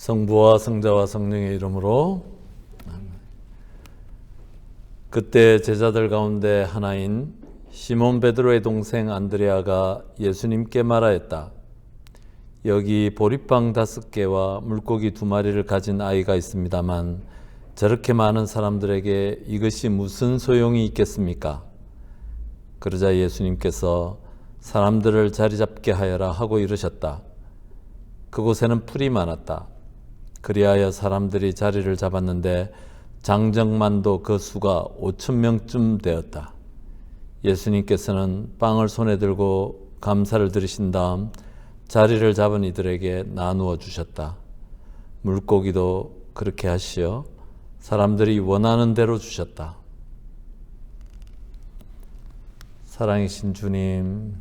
성부와 성자와 성령의 이름으로. 그때 제자들 가운데 하나인 시몬 베드로의 동생 안드레아가 예수님께 말하였다. 여기 보리빵 5개와 물고기 2마리를 가진 아이가 있습니다만 저렇게 많은 사람들에게 이것이 무슨 소용이 있겠습니까? 그러자 예수님께서 사람들을 자리 잡게 하여라 하고 이르셨다. 그곳에는 풀이 많았다. 그리하여 사람들이 자리를 잡았는데 장정만도 그 수가 5,000명쯤 되었다. 예수님께서는 빵을 손에 들고 감사를 드리신 다음 자리를 잡은 이들에게 나누어 주셨다. 물고기도 그렇게 하시어 사람들이 원하는 대로 주셨다. 사랑이신 주님,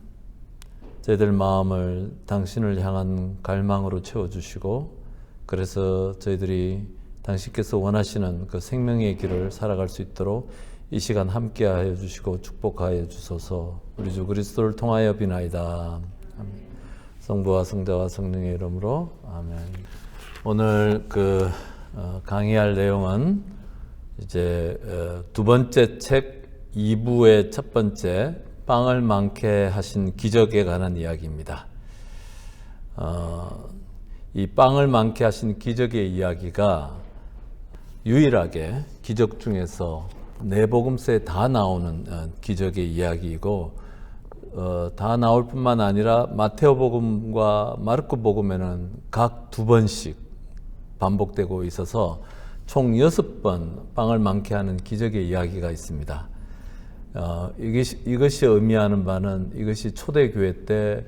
저희들 마음을 당신을 향한 갈망으로 채워주시고, 그래서 저희들이 당신께서 원하시는 그 생명의 길을 살아갈 수 있도록 이 시간 함께하여 주시고 축복하여 주소서. 우리 주 그리스도를 통하여 비나이다. 아멘. 성부와 성자와 성령의 이름으로 아멘. 오늘 강의할 내용은 이제 두 번째 책 2부의 첫 번째 빵을 많게 하신 기적에 관한 이야기입니다. 이 빵을 많게 하신 기적의 이야기가 유일하게 기적 중에서 네 복음서에 다 나오는 기적의 이야기이고, 다 나올 뿐만 아니라 마테오복음과 마르코복음에는 각 2번씩 반복되고 있어서 총 6번 빵을 많게 하는 기적의 이야기가 있습니다. 이것이 의미하는 바는 이것이 초대교회 때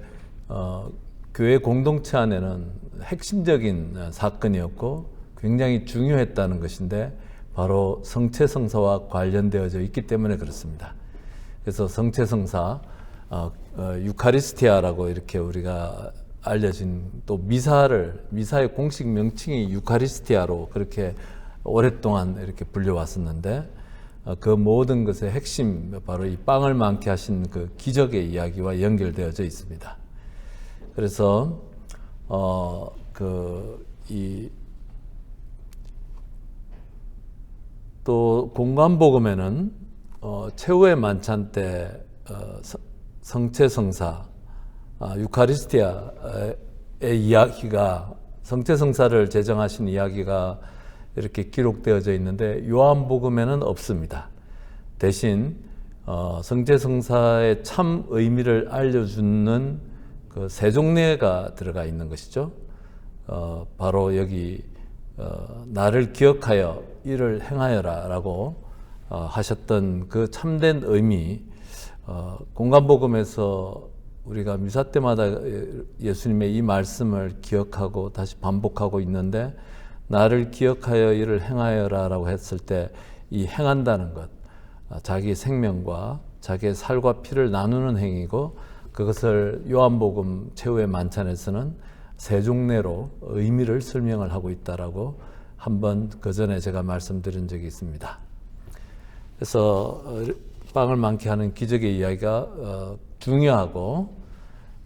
교회 공동체 안에는 핵심적인 사건이었고 굉장히 중요했다는 것인데, 바로 성체성사와 관련되어져 있기 때문에 그렇습니다. 그래서 성체성사, 유카리스티아라고 이렇게 우리가 알려진, 또 미사의 공식 명칭이 유카리스티아로 그렇게 오랫동안 이렇게 불려왔었는데, 그 모든 것의 핵심, 바로 이 빵을 많게 하신 그 기적의 이야기와 연결되어져 있습니다. 그래서 또 공관복음에는 최후의 만찬 때 성체성사, 유카리스티아의 이야기가, 성체성사를 제정하신 이야기가 이렇게 기록되어져 있는데 요한복음에는 없습니다. 대신 성체성사의 참 의미를 알려주는 그 세종례가 들어가 있는 것이죠. 바로 여기 나를 기억하여 이를 행하여라 라고 하셨던 그 참된 의미, 공관복음에서 우리가 미사 때마다 예수님의 이 말씀을 기억하고 다시 반복하고 있는데, 나를 기억하여 이를 행하여라 라고 했을 때 이 행한다는 것, 자기 생명과 자기의 살과 피를 나누는 행위고, 그것을 요한복음 최후의 만찬에서는 세종례로 의미를 설명을 하고 있다라고 한번 그 전에 제가 말씀드린 적이 있습니다. 그래서 빵을 많게 하는 기적의 이야기가 중요하고,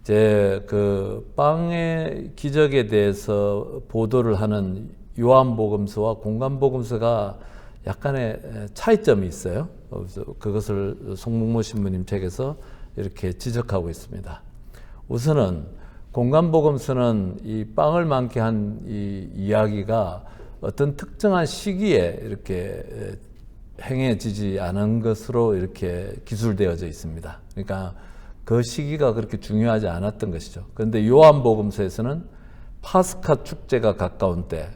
이제 그 빵의 기적에 대해서 보도를 하는 요한복음서와 공관복음서가 약간의 차이점이 있어요. 그것을 송문모 신부님 책에서 이렇게 지적하고 있습니다. 우선은 공관복음서는 이 빵을 많게 한 이 이야기가 어떤 특정한 시기에 이렇게 행해지지 않은 것으로 이렇게 기술되어져 있습니다. 그러니까 그 시기가 그렇게 중요하지 않았던 것이죠. 그런데 요한복음서에서는 파스카 축제가 가까운 때,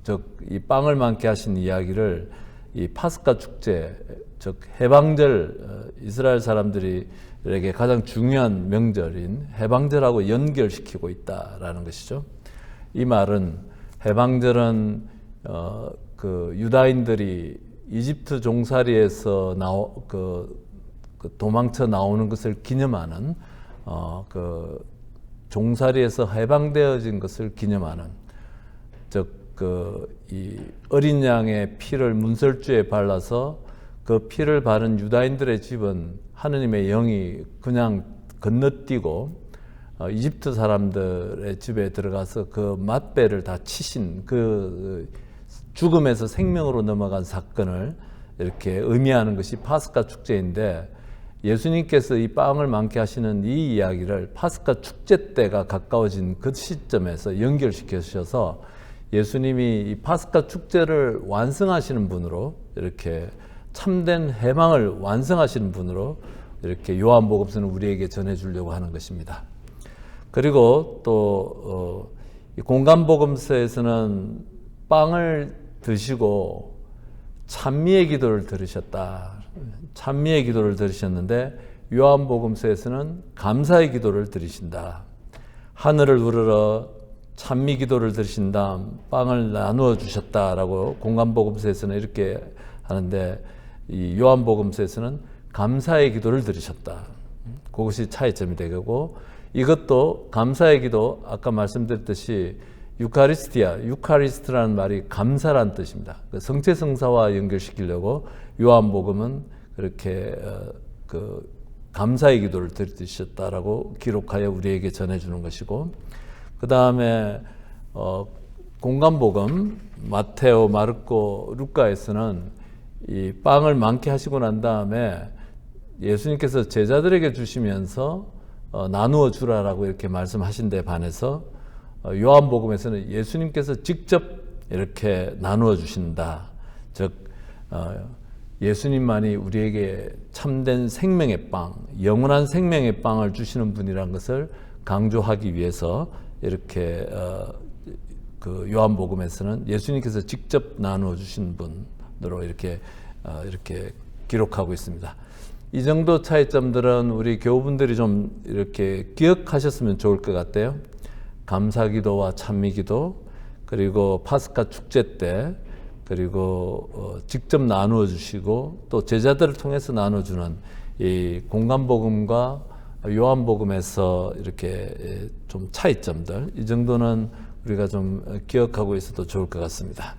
즉 이 빵을 많게 하신 이야기를 이 파스카 축제, 즉 해방절, 이스라엘 사람들에게 가장 중요한 명절인 해방절하고 연결시키고 있다라는 것이죠. 이 말은, 해방절은 그 유다인들이 이집트 종살이에서 도망쳐 나오는 것을 기념하는, 그 종살이에서 해방되어진 것을 기념하는, 즉 이 어린 양의 피를 문설주에 발라서 그 피를 바른 유다인들의 집은 하느님의 영이 그냥 건너뛰고 이집트 사람들의 집에 들어가서 그 맞배를 다 치신 그 죽음에서 생명으로 넘어간 사건을 이렇게 의미하는 것이 파스카 축제인데, 예수님께서 이 빵을 많게 하시는 이 이야기를 파스카 축제 때가 가까워진 그 시점에서 연결시켜 주셔서 예수님이 이 파스카 축제를 완성하시는 분으로, 이렇게 참된 해방을 완성하시는 분으로 이렇게 요한복음서는 우리에게 전해주려고 하는 것입니다. 그리고 또 공간복음서에서는 빵을 드시고 찬미의 기도를 들으셨다. 찬미의 기도를 들으셨는데 요한복음서에서는 감사의 기도를 드리신다. 하늘을 우러러 찬미 기도를 들으신 다음 빵을 나누어 주셨다라고 공간복음서에서는 이렇게 하는데, 이 요한복음서에서는 감사의 기도를 들으셨다. 그것이 차이점이 되고, 이것도 감사의 기도, 아까 말씀드렸듯이 유카리스트라는 말이 감사란 뜻입니다. 성체성사와 연결시키려고 요한복음은 그렇게 그 감사의 기도를 드리셨다라고 기록하여 우리에게 전해주는 것이고, 그 다음에 공간복음 마테오, 마르코, 루카에서는 이 빵을 많게 하시고 난 다음에 예수님께서 제자들에게 주시면서 나누어 주라라고 이렇게 말씀하신 데 반해서 요한복음에서는 예수님께서 직접 이렇게 나누어 주신다. 즉 예수님만이 우리에게 참된 생명의 빵, 영원한 생명의 빵을 주시는 분이라는 것을 강조하기 위해서 이렇게 그 요한복음에서는 예수님께서 직접 나누어 주신 분으로 이렇게 기록하고 있습니다. 이 정도 차이점들은 우리 교우분들이 좀 이렇게 기억하셨으면 좋을 것 같아요. 감사기도와 찬미기도, 그리고 파스카 축제 때, 그리고 직접 나누어 주시고 또 제자들을 통해서 나눠주는 이 공간복음과 요한복음에서 이렇게 좀 차이점들, 이 정도는 우리가 좀 기억하고 있어도 좋을 것 같습니다.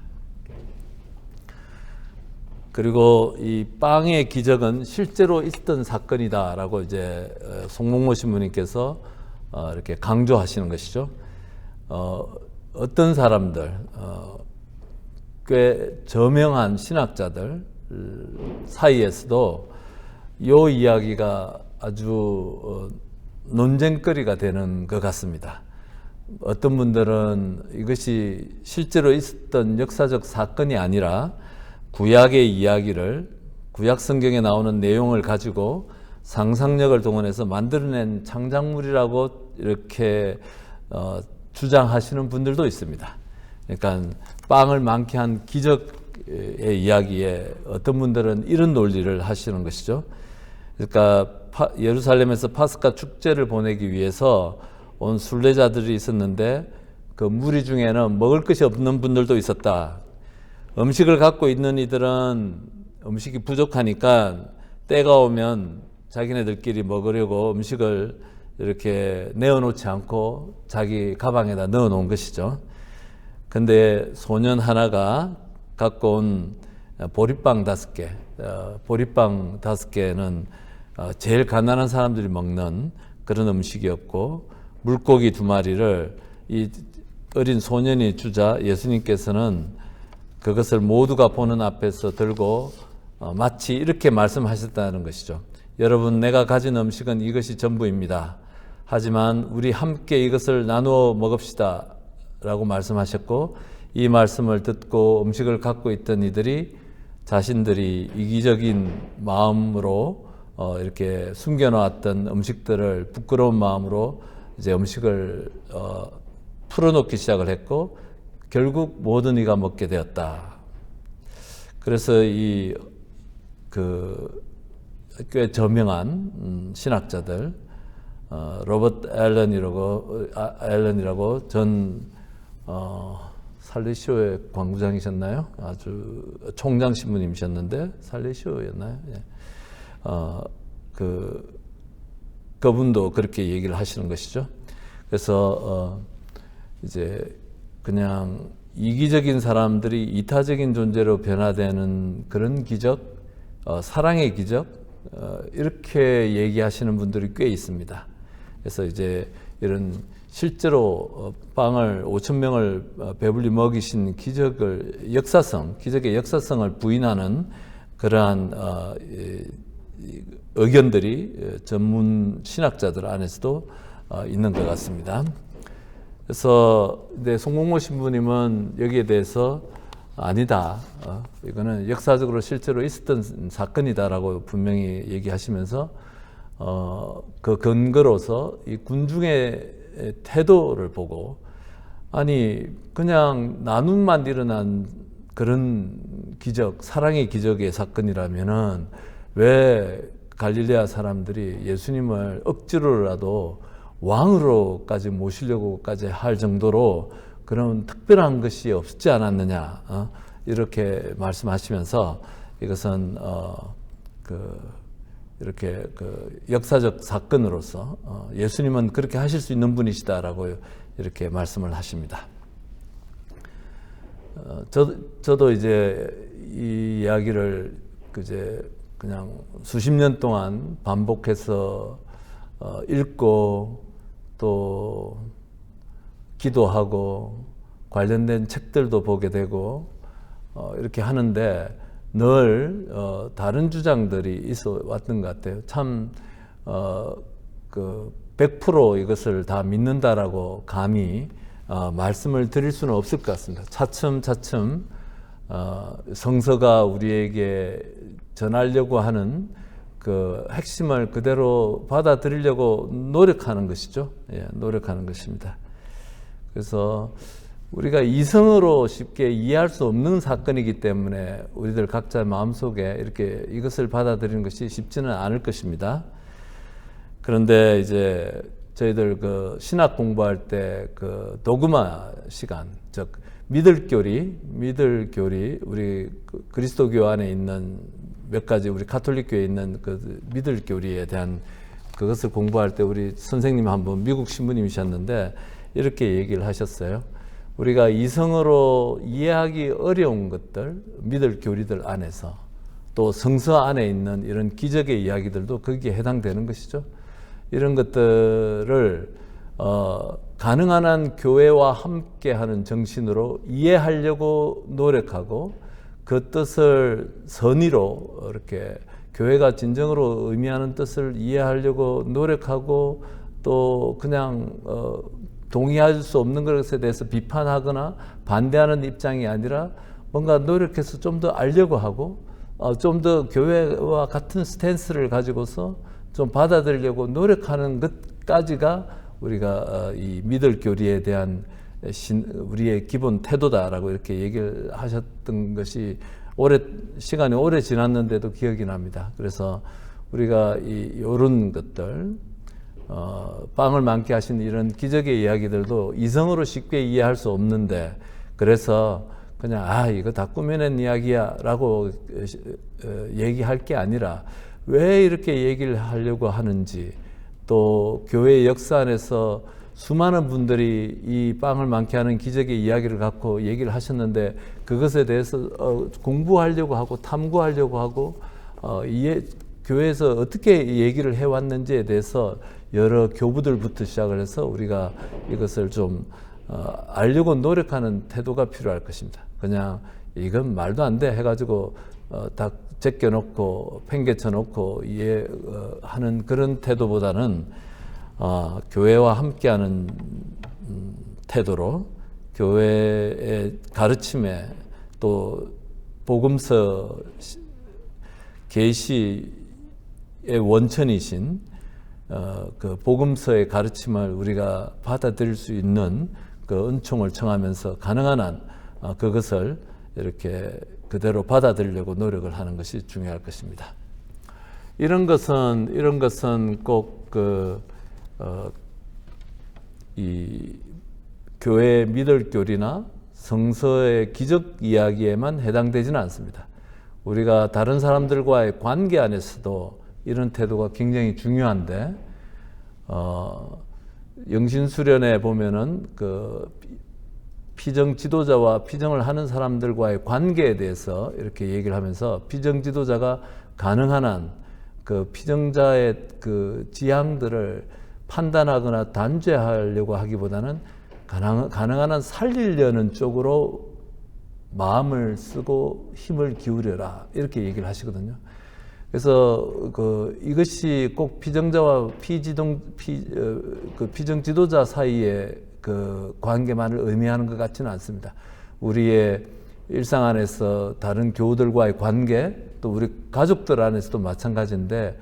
그리고 이 빵의 기적은 실제로 있었던 사건이다라고 이제 송몽모 신부님께서 이렇게 강조하시는 것이죠. 어떤 사람들, 꽤 저명한 신학자들 사이에서도 이 이야기가 아주 논쟁거리가 되는 것 같습니다. 어떤 분들은 이것이 실제로 있었던 역사적 사건이 아니라 구약의 이야기를, 구약 성경에 나오는 내용을 가지고 상상력을 동원해서 만들어낸 창작물이라고 이렇게 주장하시는 분들도 있습니다. 그러니까 빵을 많게 한 기적의 이야기에 어떤 분들은 이런 논리를 하시는 것이죠. 그러니까 예루살렘에서 파스카 축제를 보내기 위해서 온 순례자들이 있었는데 그 무리 중에는 먹을 것이 없는 분들도 있었다. 음식을 갖고 있는 이들은 음식이 부족하니까 때가 오면 자기네들끼리 먹으려고 음식을 이렇게 내어놓지 않고 자기 가방에다 넣어놓은 것이죠. 근데 소년 하나가 갖고 온 보리빵 5개, 보리빵 5개는 제일 가난한 사람들이 먹는 그런 음식이었고, 물고기 2마리를 이 어린 소년이 주자 예수님께서는 그것을 모두가 보는 앞에서 들고 마치 이렇게 말씀하셨다는 것이죠. 여러분, 내가 가진 음식은 이것이 전부입니다. 하지만 우리 함께 이것을 나누어 먹읍시다 라고 말씀하셨고, 이 말씀을 듣고 음식을 갖고 있던 이들이 자신들이 이기적인 마음으로 이렇게 숨겨놓았던 음식들을 부끄러운 마음으로 이제 음식을 풀어놓기 시작을 했고, 결국 모든 이가 먹게 되었다. 그래서 꽤 저명한 신학자들, 로버트 앨런이라고 전 살레시오의 광부장이셨나요? 아주 총장 신부님이셨는데 살레시오였나요? 예. 그분도 그렇게 얘기를 하시는 것이죠. 그래서 이제 그냥 이기적인 사람들이 이타적인 존재로 변화되는 그런 기적, 사랑의 기적, 이렇게 얘기하시는 분들이 꽤 있습니다. 그래서 이제 이런 실제로 빵을 5천 명을 배불리 먹이신 기적의 역사성을 부인하는 그러한 의견들이 전문 신학자들 안에서도 있는 것 같습니다. 그래서 송공모 신부님은 여기에 대해서 아니다. 이거는 역사적으로 실제로 있었던 사건이다라고 분명히 얘기하시면서 그 근거로서 이 군중의 태도를 보고 아니 그냥 나눔만 일어난 그런 기적, 사랑의 기적의 사건이라면은 왜 갈릴레아 사람들이 예수님을 억지로라도 왕으로까지 모시려고까지 할 정도로 그런 특별한 것이 없지 않았느냐 이렇게 말씀하시면서 이것은 이렇게 역사적 사건으로서 예수님은 그렇게 하실 수 있는 분이시다라고 이렇게 말씀을 하십니다. 저도 이제 이 이야기를 그냥 수십 년 동안 반복해서 읽고 또 기도하고 관련된 책들도 보게 되고 이렇게 하는데 늘 다른 주장들이 있어 왔던 것 같아요. 참 100% 이것을 다 믿는다라고 감히 말씀을 드릴 수는 없을 것 같습니다. 차츰차츰 성서가 우리에게 전하려고 하는 그 핵심을 그대로 받아들이려고 노력하는 것이죠. 예, 노력하는 것입니다. 그래서 우리가 이성으로 쉽게 이해할 수 없는 사건이기 때문에 우리들 각자 마음속에 이렇게 이것을 받아들이는 것이 쉽지는 않을 것입니다. 그런데 이제 저희들 신학 공부할 때 도그마 시간, 즉 믿을교리 우리 그리스도교 안에 있는 몇 가지 우리 가톨릭교에 있는 믿을교리에 대한 그것을 공부할 때 우리 선생님 한번 미국 신부님이셨는데 이렇게 얘기를 하셨어요. 우리가 이성으로 이해하기 어려운 것들, 믿을 교리들 안에서 또 성서 안에 있는 이런 기적의 이야기들도 거기에 해당되는 것이죠. 이런 것들을 가능한 한 교회와 함께하는 정신으로 이해하려고 노력하고 그 뜻을 선의로 이렇게 교회가 진정으로 의미하는 뜻을 이해하려고 노력하고 또 그냥 동의할 수 없는 것에 대해서 비판하거나 반대하는 입장이 아니라 뭔가 노력해서 좀 더 알려고 하고 좀 더 교회와 같은 스탠스를 가지고서 좀 받아들이려고 노력하는 것까지가 우리가 이 믿을 교리에 대한 우리의 기본 태도다라고 이렇게 얘기를 하셨던 것이 시간이 오래 지났는데도 기억이 납니다. 그래서 우리가 이런 것들 빵을 많게 하신 이런 기적의 이야기들도 이성으로 쉽게 이해할 수 없는데 그래서 그냥 이거 다 꾸며낸 이야기야 라고 얘기할 게 아니라 왜 이렇게 얘기를 하려고 하는지 또 교회의 역사 안에서 수많은 분들이 이 빵을 많게 하는 기적의 이야기를 갖고 얘기를 하셨는데 그것에 대해서 공부하려고 하고 탐구하려고 하고 교회에서 어떻게 얘기를 해왔는지에 대해서 여러 교부들부터 시작을 해서 우리가 이것을 좀 알려고 노력하는 태도가 필요할 것입니다. 그냥 이건 말도 안 돼 해가지고 다 제껴놓고 팽개쳐놓고 이해하는 그런 태도보다는 교회와 함께하는 태도로 교회의 가르침에 또 복음서 계시의 원천이신 그 복음서의 가르침을 우리가 받아들일 수 있는 그 은총을 청하면서 가능한 한 그것을 이렇게 그대로 받아들이려고 노력을 하는 것이 중요할 것입니다. 이런 것은 꼭 이 교회의 믿을 교리나 성서의 기적 이야기에만 해당되지는 않습니다. 우리가 다른 사람들과의 관계 안에서도 이런 태도가 굉장히 중요한데 영신수련에 보면은 피정 지도자와 피정을 하는 사람들과의 관계에 대해서 이렇게 얘기를 하면서 피정 지도자가 가능한 한 그 피정자의 그 지향들을 판단하거나 단죄하려고 하기보다는 가능한 한 살리려는 쪽으로 마음을 쓰고 힘을 기울여라, 이렇게 얘기를 하시거든요. 그래서 이것이 꼭 피정자와 피정지도자 사이의 그 관계만을 의미하는 것 같지는 않습니다. 우리의 일상 안에서 다른 교우들과의 관계, 또 우리 가족들 안에서도 마찬가지인데,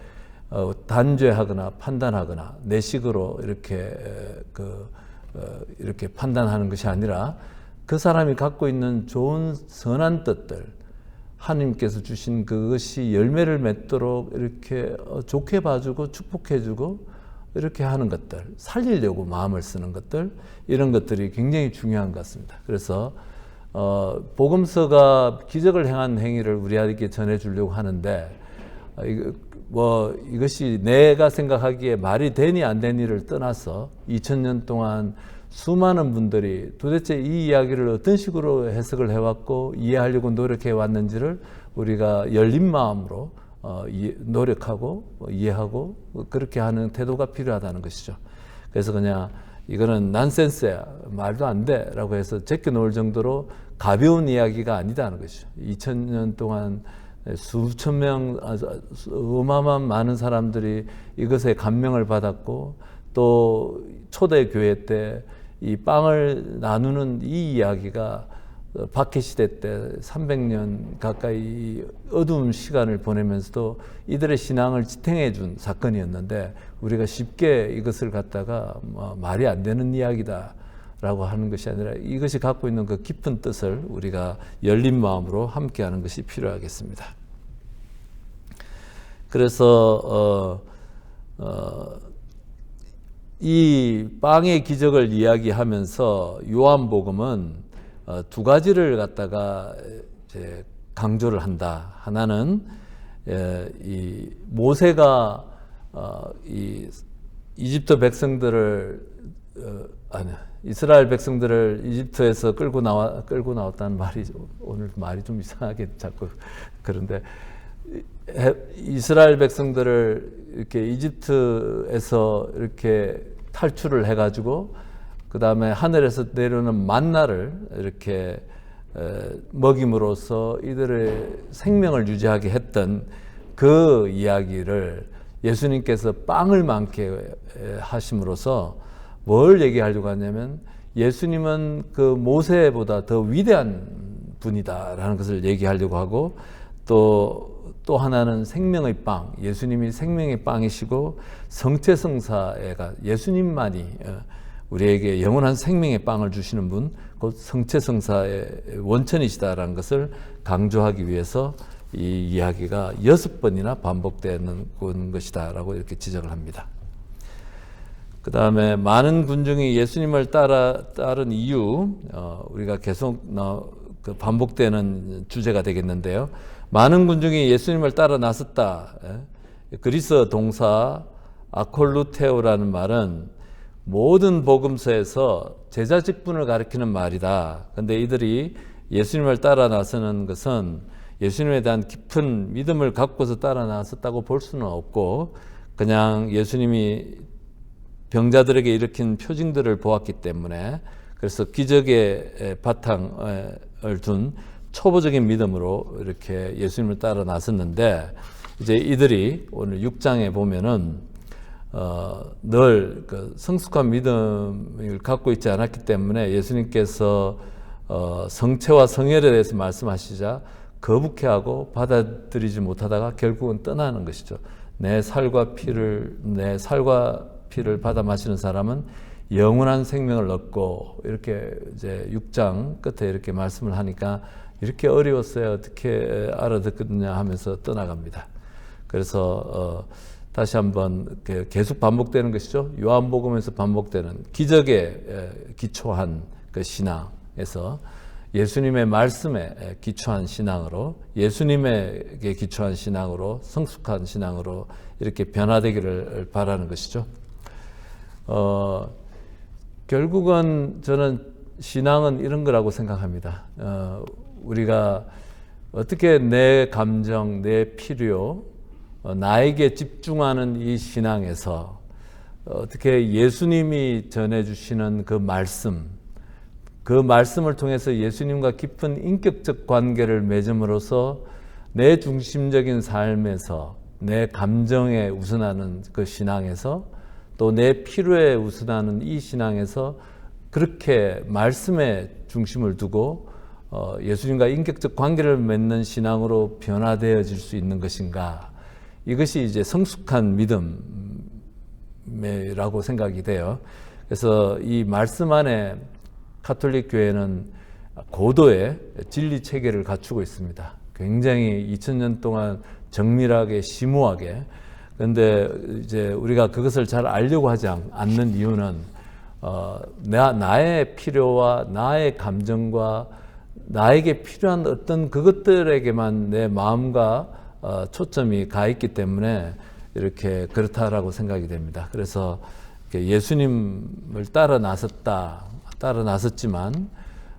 단죄하거나 판단하거나 내 식으로 이렇게 판단하는 것이 아니라 그 사람이 갖고 있는 좋은 선한 뜻들, 하나님께서 주신 그것이 열매를 맺도록 이렇게 좋게 봐주고 축복해주고 이렇게 하는 것들, 살리려고 마음을 쓰는 것들, 이런 것들이 굉장히 중요한 것 같습니다. 그래서 복음서가 기적을 행한 행위를 우리에게 전해주려고 하는데, 이것이 내가 생각하기에 말이 되니 안 되니를 떠나서 2000년 동안 수많은 분들이 도대체 이 이야기를 어떤 식으로 해석을 해왔고 이해하려고 노력해 왔는지를 우리가 열린 마음으로 노력하고 이해하고 그렇게 하는 태도가 필요하다는 것이죠. 그래서 그냥 이거는 난센스야, 말도 안 돼 라고 해서 제껴놓을 정도로 가벼운 이야기가 아니다는 것이죠. 2000년 동안 수천 명, 어마어마한 많은 사람들이 이것에 감명을 받았고, 또 초대 교회 때 이 빵을 나누는 이 이야기가 박해시대 때 300년 가까이 어두운 시간을 보내면서도 이들의 신앙을 지탱해 준 사건이었는데, 우리가 쉽게 이것을 갖다가 말이 안 되는 이야기다 라고 하는 것이 아니라 이것이 갖고 있는 그 깊은 뜻을 우리가 열린 마음으로 함께 하는 것이 필요하겠습니다. 그래서 이 빵의 기적을 이야기하면서 요한복음은 두 가지를 갖다가 이제 강조를 한다. 하나는 이 모세가 이 이집트 백성들을 이스라엘 백성들을 이집트에서 끌고 나왔다는 말이, 오늘 말이 좀 이상하게 자꾸 그런데, 이스라엘 백성들을 이렇게 이집트에서 이렇게 탈출을 해가지고 그 다음에 하늘에서 내려오는 만나를 이렇게 먹임으로써 이들의 생명을 유지하게 했던 그 이야기를 예수님께서 빵을 많게 하심으로써 뭘 얘기하려고 하냐면, 예수님은 그 모세보다 더 위대한 분이다라는 것을 얘기하려고 하고, 또 하나는 생명의 빵, 예수님이 생명의 빵이시고 성체성사가 예수님만이 우리에게 영원한 생명의 빵을 주시는 분, 곧 성체성사의 원천이시다라는 것을 강조하기 위해서 이 이야기가 6번이나 반복되는 것이다라고 이렇게 지적을 합니다. 그 다음에 많은 군중이 예수님을 따른 이유, 우리가 계속 반복되는 주제가 되겠는데요. 많은 군중이 예수님을 따라 나섰다. 그리스 동사 아콜루테오라는 말은 모든 복음서에서 제자 직분을 가리키는 말이다. 그런데 이들이 예수님을 따라 나서는 것은 예수님에 대한 깊은 믿음을 갖고서 따라 나섰다고 볼 수는 없고, 그냥 예수님이 병자들에게 일으킨 표징들을 보았기 때문에, 그래서 기적의 바탕을 둔 초보적인 믿음으로 이렇게 예수님을 따라 나섰는데, 이제 이들이 오늘 6장에 보면은 늘 그 성숙한 믿음을 갖고 있지 않았기 때문에 예수님께서 성체와 성혈에 대해서 말씀하시자 거북해하고 받아들이지 못하다가 결국은 떠나는 것이죠. 내 살과 피를 받아 마시는 사람은 영원한 생명을 얻고, 이렇게 이제 6장 끝에 이렇게 말씀을 하니까 이렇게 어려웠어요, 어떻게 알아듣거든요 하면서 떠나갑니다. 그래서 다시 한번 계속 반복되는 것이죠. 요한복음에서 반복되는 기적에 기초한 그 신앙에서 예수님의 말씀에 기초한 신앙으로, 예수님에게 기초한 신앙으로, 성숙한 신앙으로 이렇게 변화되기를 바라는 것이죠. 결국은 저는 신앙은 이런 거라고 생각합니다. 우리가 어떻게 내 감정, 내 필요, 나에게 집중하는 이 신앙에서 어떻게 예수님이 전해주시는 그 말씀을 통해서 예수님과 깊은 인격적 관계를 맺음으로써 내 중심적인 삶에서 내 감정에 우선하는 그 신앙에서 또 내 필요에 우선하는 이 신앙에서 그렇게 말씀에 중심을 두고 예수님과 인격적 관계를 맺는 신앙으로 변화되어질 수 있는 것인가? 이것이 이제 성숙한 믿음이라고 생각이 돼요. 그래서 이 말씀 안에 가톨릭 교회는 고도의 진리 체계를 갖추고 있습니다. 굉장히 2000년 동안 정밀하게 심오하게. 그런데 이제 우리가 그것을 잘 알려고 하지 않는 이유는 나의 필요와 나의 감정과 나에게 필요한 어떤 그것들에게만 내 마음과 초점이 가 있기 때문에 이렇게 그렇다라고 생각이 됩니다. 그래서 예수님을 따라 나섰지만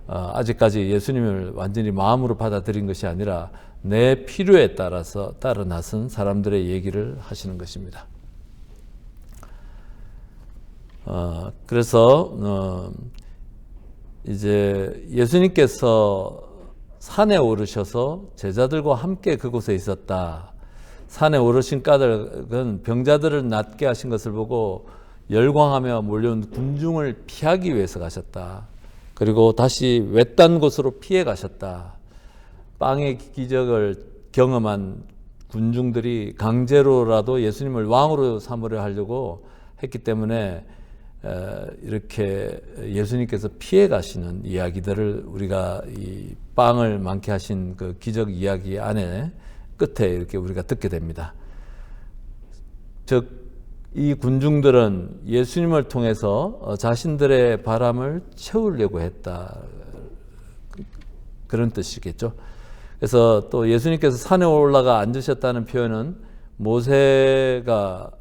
아직까지 예수님을 완전히 마음으로 받아들인 것이 아니라 내 필요에 따라서 따라 나선 사람들의 얘기를 하시는 것입니다. 그래서 이제 예수님께서 산에 오르셔서 제자들과 함께 그곳에 있었다. 산에 오르신 까닭은 병자들을 낫게 하신 것을 보고 열광하며 몰려온 군중을 피하기 위해서 가셨다. 그리고 다시 외딴 곳으로 피해 가셨다. 빵의 기적을 경험한 군중들이 강제로라도 예수님을 왕으로 삼으려 하려고 했기 때문에 이렇게 예수님께서 피해 가시는 이야기들을 우리가 이 빵을 많게 하신 그 기적 이야기 안에 끝에 이렇게 우리가 듣게 됩니다. 즉 이 군중들은 예수님을 통해서 자신들의 바람을 채우려고 했다. 그런 뜻이겠죠. 그래서 또 예수님께서 산에 올라가 앉으셨다는 표현은 모세가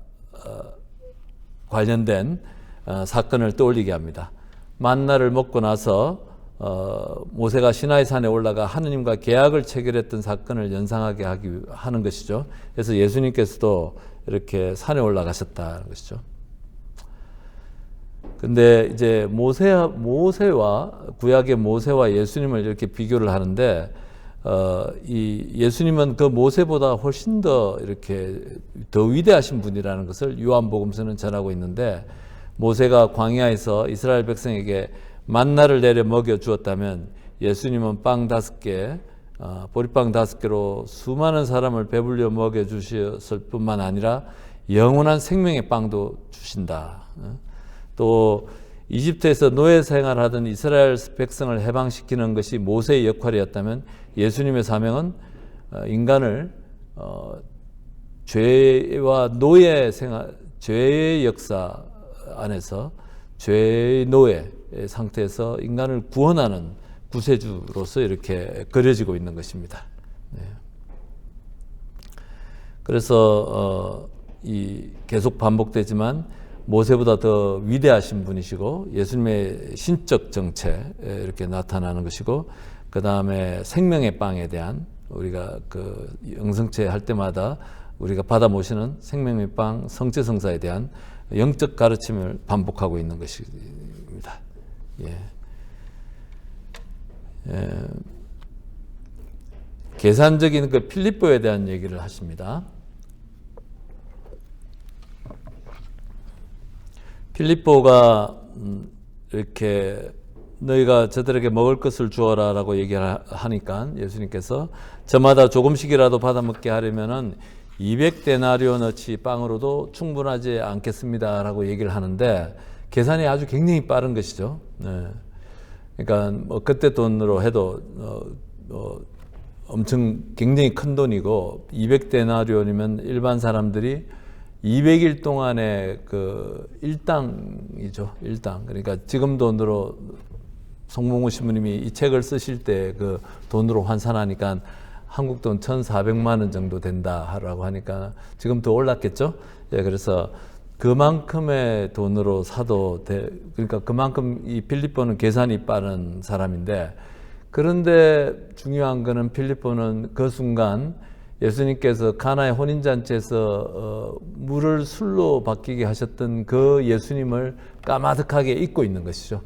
관련된 사건을 떠올리게 합니다. 만나를 먹고 나서 모세가 시나이 산에 올라가 하느님과 계약을 체결했던 사건을 연상하게 하는 것이죠. 그래서 예수님께서도 이렇게 산에 올라가셨다는 것이죠. 근데 이제 모세와 구약의 모세와 예수님을 이렇게 비교를 하는데 이 예수님은 그 모세보다 훨씬 더 이렇게 더 위대하신 분이라는 것을 요한복음서는 전하고 있는데 모세가 광야에서 이스라엘 백성에게 만나를 내려 먹여 주었다면 예수님은 빵 5개, 보리빵 5개로 수많은 사람을 배불려 먹여 주셨을 뿐만 아니라 영원한 생명의 빵도 주신다. 또 이집트에서 노예 생활하던 이스라엘 백성을 해방시키는 것이 모세의 역할이었다면 예수님의 사명은 인간을 죄와 노예 생활, 죄의 역사 안에서 죄의 노예 상태에서 인간을 구원하는 구세주로서 이렇게 그려지고 있는 것입니다. 네. 그래서 이 계속 반복되지만 모세보다 더 위대하신 분이시고 예수님의 신적 정체 이렇게 나타나는 것이고 그 다음에 생명의 빵에 대한 우리가 그 영성체 할 때마다 우리가 받아 모시는 생명의 빵 성체성사에 대한 영적 가르침을 반복하고 있는 것입니다. 계산적인 그 필립보에 대한 얘기를 하십니다. 필립보가 이렇게 너희가 저들에게 먹을 것을 주어라 라고 얘기를 하니까 예수님께서 저마다 조금씩이라도 받아 먹게 하려면은 200데나리온어치 빵으로도 충분하지 않겠습니다 라고 얘기를 하는데 계산이 아주 굉장히 빠른 것이죠. 네. 그러니까 뭐 그때 돈으로 해도 엄청 굉장히 큰 돈이고 200데나리온이면 일반 사람들이 200일 동안의 그 일당이죠. 일당. 그러니까 지금 돈으로 송몽우 신부님이 이 책을 쓰실 때 그 돈으로 환산하니까 한국 돈 1,400만 원 정도 된다라고 하니까 지금 더 올랐겠죠. 예, 그래서 그만큼의 돈으로 사도 돼. 그러니까 그만큼 이 필립보는 계산이 빠른 사람인데 그런데 중요한 거는 필립보는 그 순간 예수님께서 가나의 혼인잔치에서 물을 술로 바뀌게 하셨던 그 예수님을 까마득하게 잊고 있는 것이죠.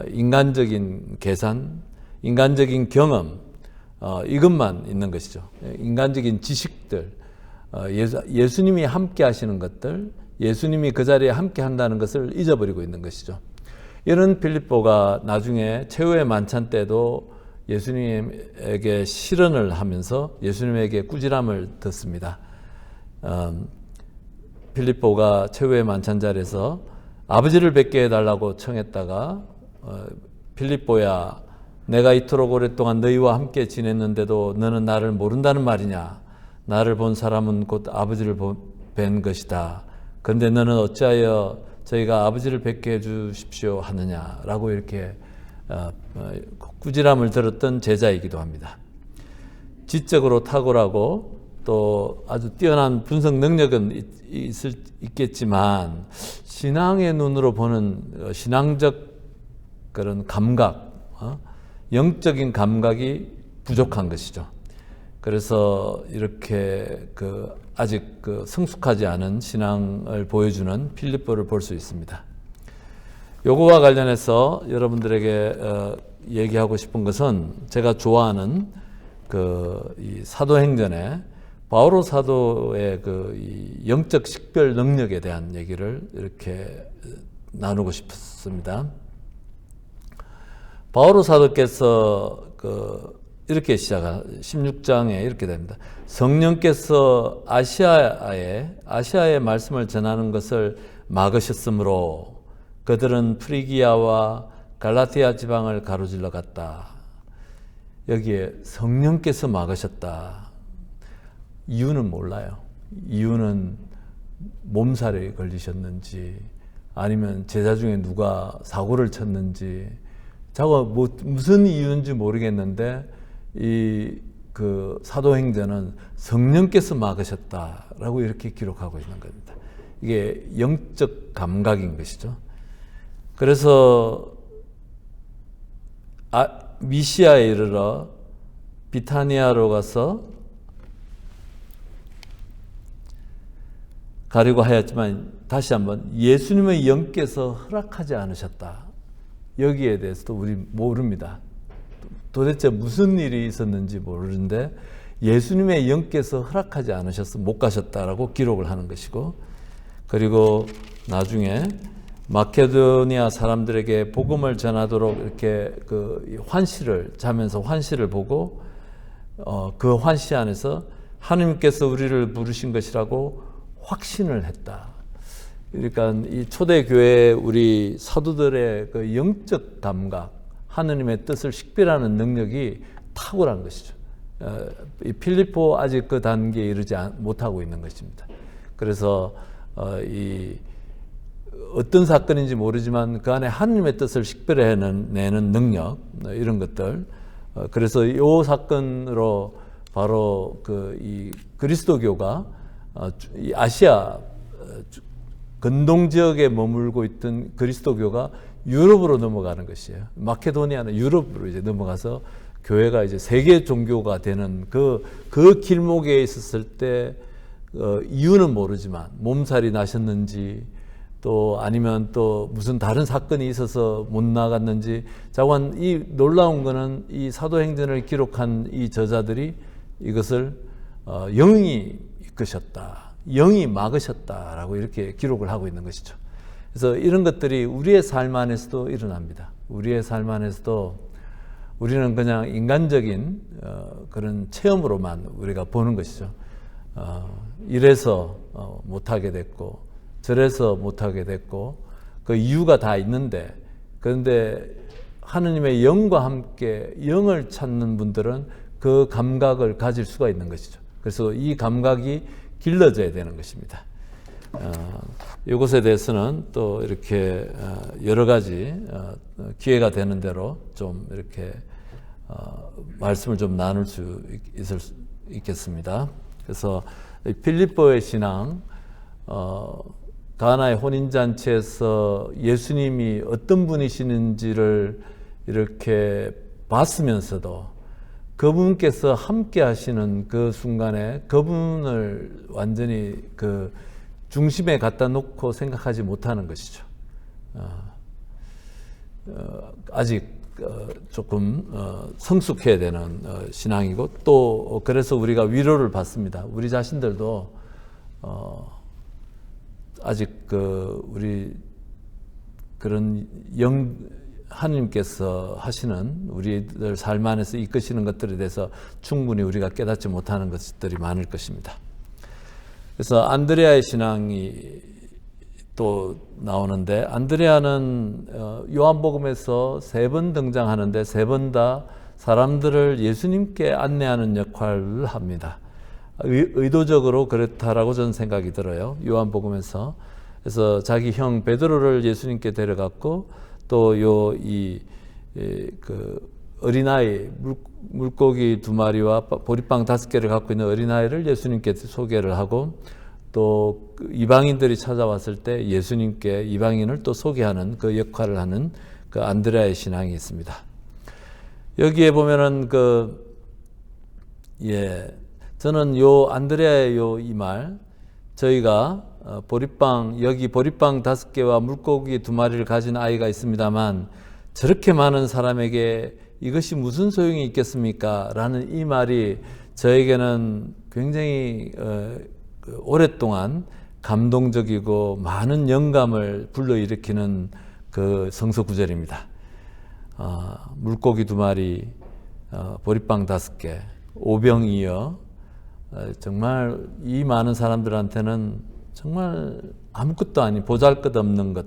인간적인 계산, 인간적인 경험, 이것만 있는 것이죠. 인간적인 지식들, 예수님이 함께 하시는 것들, 예수님이 그 자리에 함께 한다는 것을 잊어버리고 있는 것이죠. 이런 빌립보가 나중에 최후의 만찬 때도 예수님에게 실언을 하면서 예수님에게 꾸지람을 듣습니다. 빌립보가 최후의 만찬 자리에서 아버지를 뵙게 해달라고 청했다가 빌립보야, 내가 이토록 오랫동안 너희와 함께 지냈는데도 너는 나를 모른다는 말이냐? 나를 본 사람은 곧 아버지를 뵌 것이다. 그런데 너는 어찌하여 저희가 아버지를 뵙게 해주십시오 하느냐라고 이렇게 꾸지람을 들었던 제자이기도 합니다. 지적으로 탁월하고 또 아주 뛰어난 분석 능력은 있겠지만 신앙의 눈으로 보는 신앙적 그런 감각, 영적인 감각이 부족한 것이죠. 그래서 이렇게 아직 성숙하지 않은 신앙을 보여주는 필립보를 볼 수 있습니다. 요거와 관련해서 여러분들에게 얘기하고 싶은 것은 제가 좋아하는 이 사도행전에 바오로 사도의 이 영적 식별 능력에 대한 얘기를 이렇게 나누고 싶습니다. 바오로 사도께서 이렇게 16장에 이렇게 됩니다. 성령께서 아시아의 말씀을 전하는 것을 막으셨으므로 그들은 프리기아와 갈라티아 지방을 가로질러 갔다. 여기에 성령께서 막으셨다. 이유는 몰라요. 이유는 몸살에 걸리셨는지 아니면 제자 중에 누가 사고를 쳤는지 무슨 이유인지 모르겠는데 사도행전은 성령께서 막으셨다라고 이렇게 기록하고 있는 겁니다. 이게 영적 감각인 것이죠. 그래서 미시아에 이르러 비타니아로 가서 가려고 하였지만 다시 한번 예수님의 영께서 허락하지 않으셨다. 여기에 대해서도 우리 모릅니다. 도대체 무슨 일이 있었는지 모르는데 예수님의 영께서 허락하지 않으셔서 못 가셨다라고 기록을 하는 것이고, 그리고 나중에 마케도니아 사람들에게 복음을 전하도록 이렇게 환시를 자면서 환시를 보고 그 환시 안에서 하느님께서 우리를 부르신 것이라고 확신을 했다. 그러니까 이 초대교회 우리 사도들의 영적 감각, 하느님의 뜻을 식별하는 능력이 탁월한 것이죠. 이 필립보 아직 그 단계에 이르지 못하고 있는 것입니다. 그래서 어떤 사건인지 모르지만 그 안에 하느님의 뜻을 식별해내는 능력, 이런 것들. 그래서 이 사건으로 바로 이 그리스도교가 이 아시아 근동 지역에 머물고 있던 그리스도교가 유럽으로 넘어가는 것이에요. 마케도니아는 유럽으로 이제 넘어가서 교회가 이제 세계 종교가 되는 그 길목에 있었을 때 이유는 모르지만 몸살이 나셨는지 또 아니면 또 무슨 다른 사건이 있어서 못 나갔는지, 자관 이 놀라운 거는 이 사도행전을 기록한 이 저자들이 이것을 영이 이끄셨다, 영이 막으셨다라고 이렇게 기록을 하고 있는 것이죠. 그래서 이런 것들이 우리의 삶 안에서도 일어납니다. 우리의 삶 안에서도 우리는 그냥 인간적인 그런 체험으로만 우리가 보는 것이죠. 이래서 못하게 됐고 저래서 못하게 됐고 그 이유가 다 있는데, 그런데 하느님의 영과 함께 영을 찾는 분들은 그 감각을 가질 수가 있는 것이죠. 그래서 이 감각이 길러져야 되는 것입니다. 이것에 대해서는 또 이렇게 여러 가지 기회가 되는 대로 좀 이렇게 말씀을 좀 나눌 수 있겠습니다. 그래서 필립보의 신앙, 가나의 혼인잔치에서 예수님이 어떤 분이시는지를 이렇게 봤으면서도 그분께서 함께 하시는 그 순간에 그분을 완전히 그 중심에 갖다 놓고 생각하지 못하는 것이죠. 아직 조금 성숙해야 되는 신앙이고, 또 그래서 우리가 위로를 받습니다. 우리 자신들도 아직 우리 그런 하나님께서 하시는 우리들 삶 안에서 이끄시는 것들에 대해서 충분히 우리가 깨닫지 못하는 것들이 많을 것입니다. 그래서 안드레아의 신앙이 또 나오는데, 안드레아는 요한복음에서 3번 등장하는데 3번 다 사람들을 예수님께 안내하는 역할을 합니다. 의도적으로 그렇다라고 저는 생각이 들어요. 요한복음에서. 그래서 자기 형 베드로를 예수님께 데려갔고, 또 그 어린아이, 물고기 2마리와 보리빵 5개를 갖고 있는 어린아이를 예수님께 소개를 하고, 또 이방인들이 찾아왔을 때 예수님께 이방인을 또 소개하는 그 역할을 하는 그 안드레아의 신앙이 있습니다. 여기에 보면은 저는 요 안드레아의 이 말, 저희가 여기 보리빵 5개와 물고기 2마리를 가진 아이가 있습니다만 저렇게 많은 사람에게 이것이 무슨 소용이 있겠습니까? 라는 이 말이 저에게는 굉장히 오랫동안 감동적이고 많은 영감을 불러일으키는 그 성서 구절입니다. 물고기 2마리, 보리빵 5개, 오병이어, 정말 이 많은 사람들한테는 정말 아무것도 아닌 보잘것없는 것.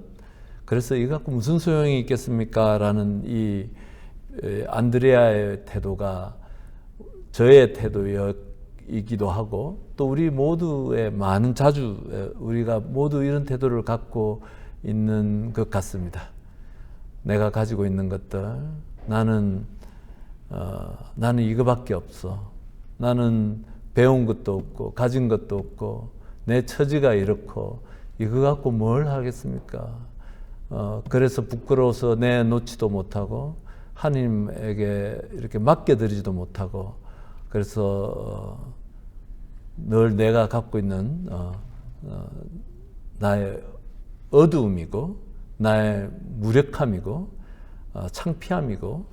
그래서 이거 갖고 무슨 소용이 있겠습니까? 라는 이 안드레아의 태도가 저의 태도이기도 하고, 또 우리 모두의 자주 우리가 모두 이런 태도를 갖고 있는 것 같습니다. 내가 가지고 있는 것들, 나는 이거밖에 없어. 나는 배운 것도 없고 가진 것도 없고 내 처지가 이렇고 이거 갖고 뭘 하겠습니까? 그래서 부끄러워서 내놓지도 못하고 하나님에게 이렇게 맡겨드리지도 못하고, 그래서 늘 내가 갖고 있는 나의 어두움이고 나의 무력함이고 창피함이고,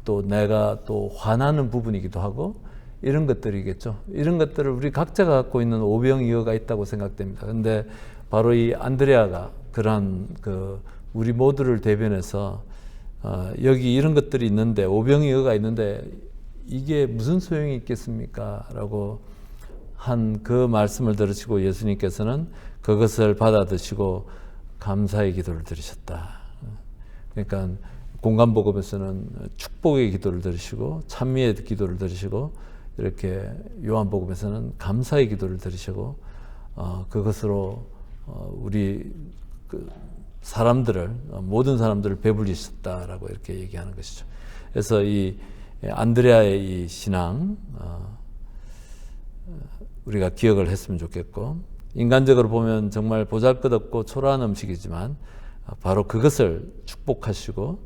또 내가 또 화나는 부분이기도 하고, 이런 것들이겠죠. 이런 것들을 우리 각자가 갖고 있는 오병이어가 있다고 생각됩니다. 그런데 바로 이 안드레아가 그러한 우리 모두를 대변해서 여기 이런 것들이 있는데, 오병이어가 있는데 이게 무슨 소용이 있겠습니까? 라고 한 그 말씀을 들으시고 예수님께서는 그것을 받아 드시고 감사의 기도를 드리셨다. 그러니까 공간복음에서는 축복의 기도를 드리시고 찬미의 기도를 드리시고, 이렇게 요한복음에서는 감사의 기도를 드리시고 그것으로 우리 모든 사람들을 배불리셨다라고 이렇게 얘기하는 것이죠. 그래서 이 안드레아의 이 신앙 우리가 기억을 했으면 좋겠고, 인간적으로 보면 정말 보잘것없고 초라한 음식이지만 바로 그것을 축복하시고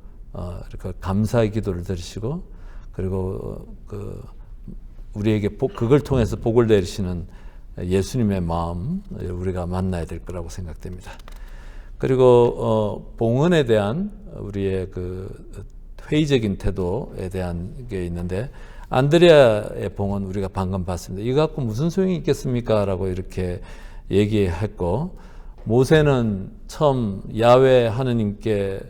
이렇게 감사의 기도를 드리시고, 그리고 우리에게 그걸 통해서 복을 내리시는 예수님의 마음 우리가 만나야 될 거라고 생각됩니다. 그리고 봉헌에 대한 우리의 회의적인 태도에 대한 게 있는데, 안드레아의 봉헌 우리가 방금 봤습니다. 이거 갖고 무슨 소용이 있겠습니까? 라고 이렇게 얘기했고, 모세는 처음 야훼 하느님께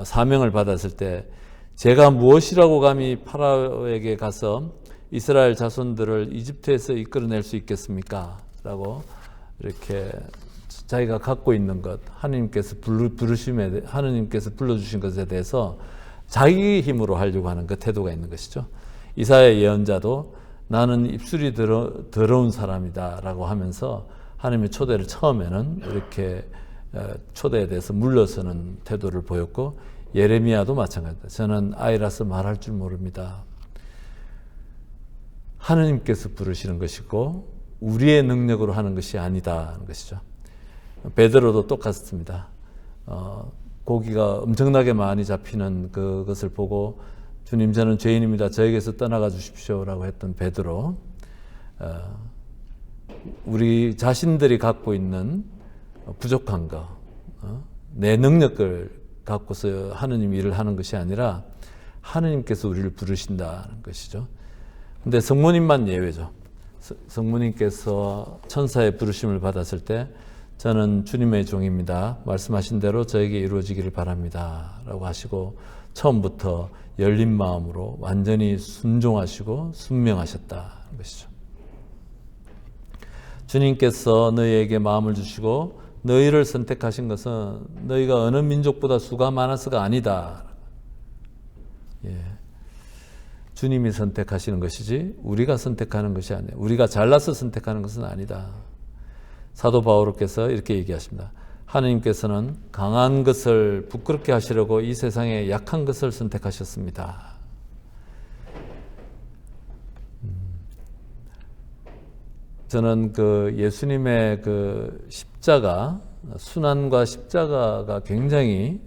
사명을 받았을 때 제가 무엇이라고 감히 파라오에게 가서 이스라엘 자손들을 이집트에서 이끌어낼 수 있겠습니까? 라고 이렇게 자기가 갖고 있는 것, 하나님께서 불러주신 것에 대해서 자기 힘으로 하려고 하는 그 태도가 있는 것이죠. 이사야 예언자도 나는 입술이 더러운 사람이다 라고 하면서 하나님의 초대를 처음에는 이렇게 초대에 대해서 물러서는 태도를 보였고, 예레미야도 마찬가지입니다. 저는 아이라서 말할 줄 모릅니다. 하느님께서 부르시는 것이고 우리의 능력으로 하는 것이 아니다 하는 것이죠. 베드로도 똑같습니다. 고기가 엄청나게 많이 잡히는 그것을 보고 주님 저는 죄인입니다. 저에게서 떠나가 주십시오라고 했던 베드로, 우리 자신들이 갖고 있는 부족한 거, 내 능력을 갖고서 하느님 일을 하는 것이 아니라 하느님께서 우리를 부르신다는 것이죠. 근데 성모님만 예외죠. 성모님께서 천사의 부르심을 받았을 때 저는 주님의 종입니다. 말씀하신 대로 저에게 이루어지기를 바랍니다. 라고 하시고 처음부터 열린 마음으로 완전히 순종하시고 순명하셨다는 것이죠. 주님께서 너희에게 마음을 주시고 너희를 선택하신 것은 너희가 어느 민족보다 수가 많아서가 아니다. 예. 주님이 선택하시는 것이지 우리가 선택하는 것이 아니에요. 우리가 잘나서 선택하는 것은 아니다. 사도 바오로께서 이렇게 얘기하십니다. 하느님께서는 강한 것을 부끄럽게 하시려고 이 세상에 약한 것을 선택하셨습니다. 저는 그 예수님의 그 십자가, 순환과 십자가가 굉장히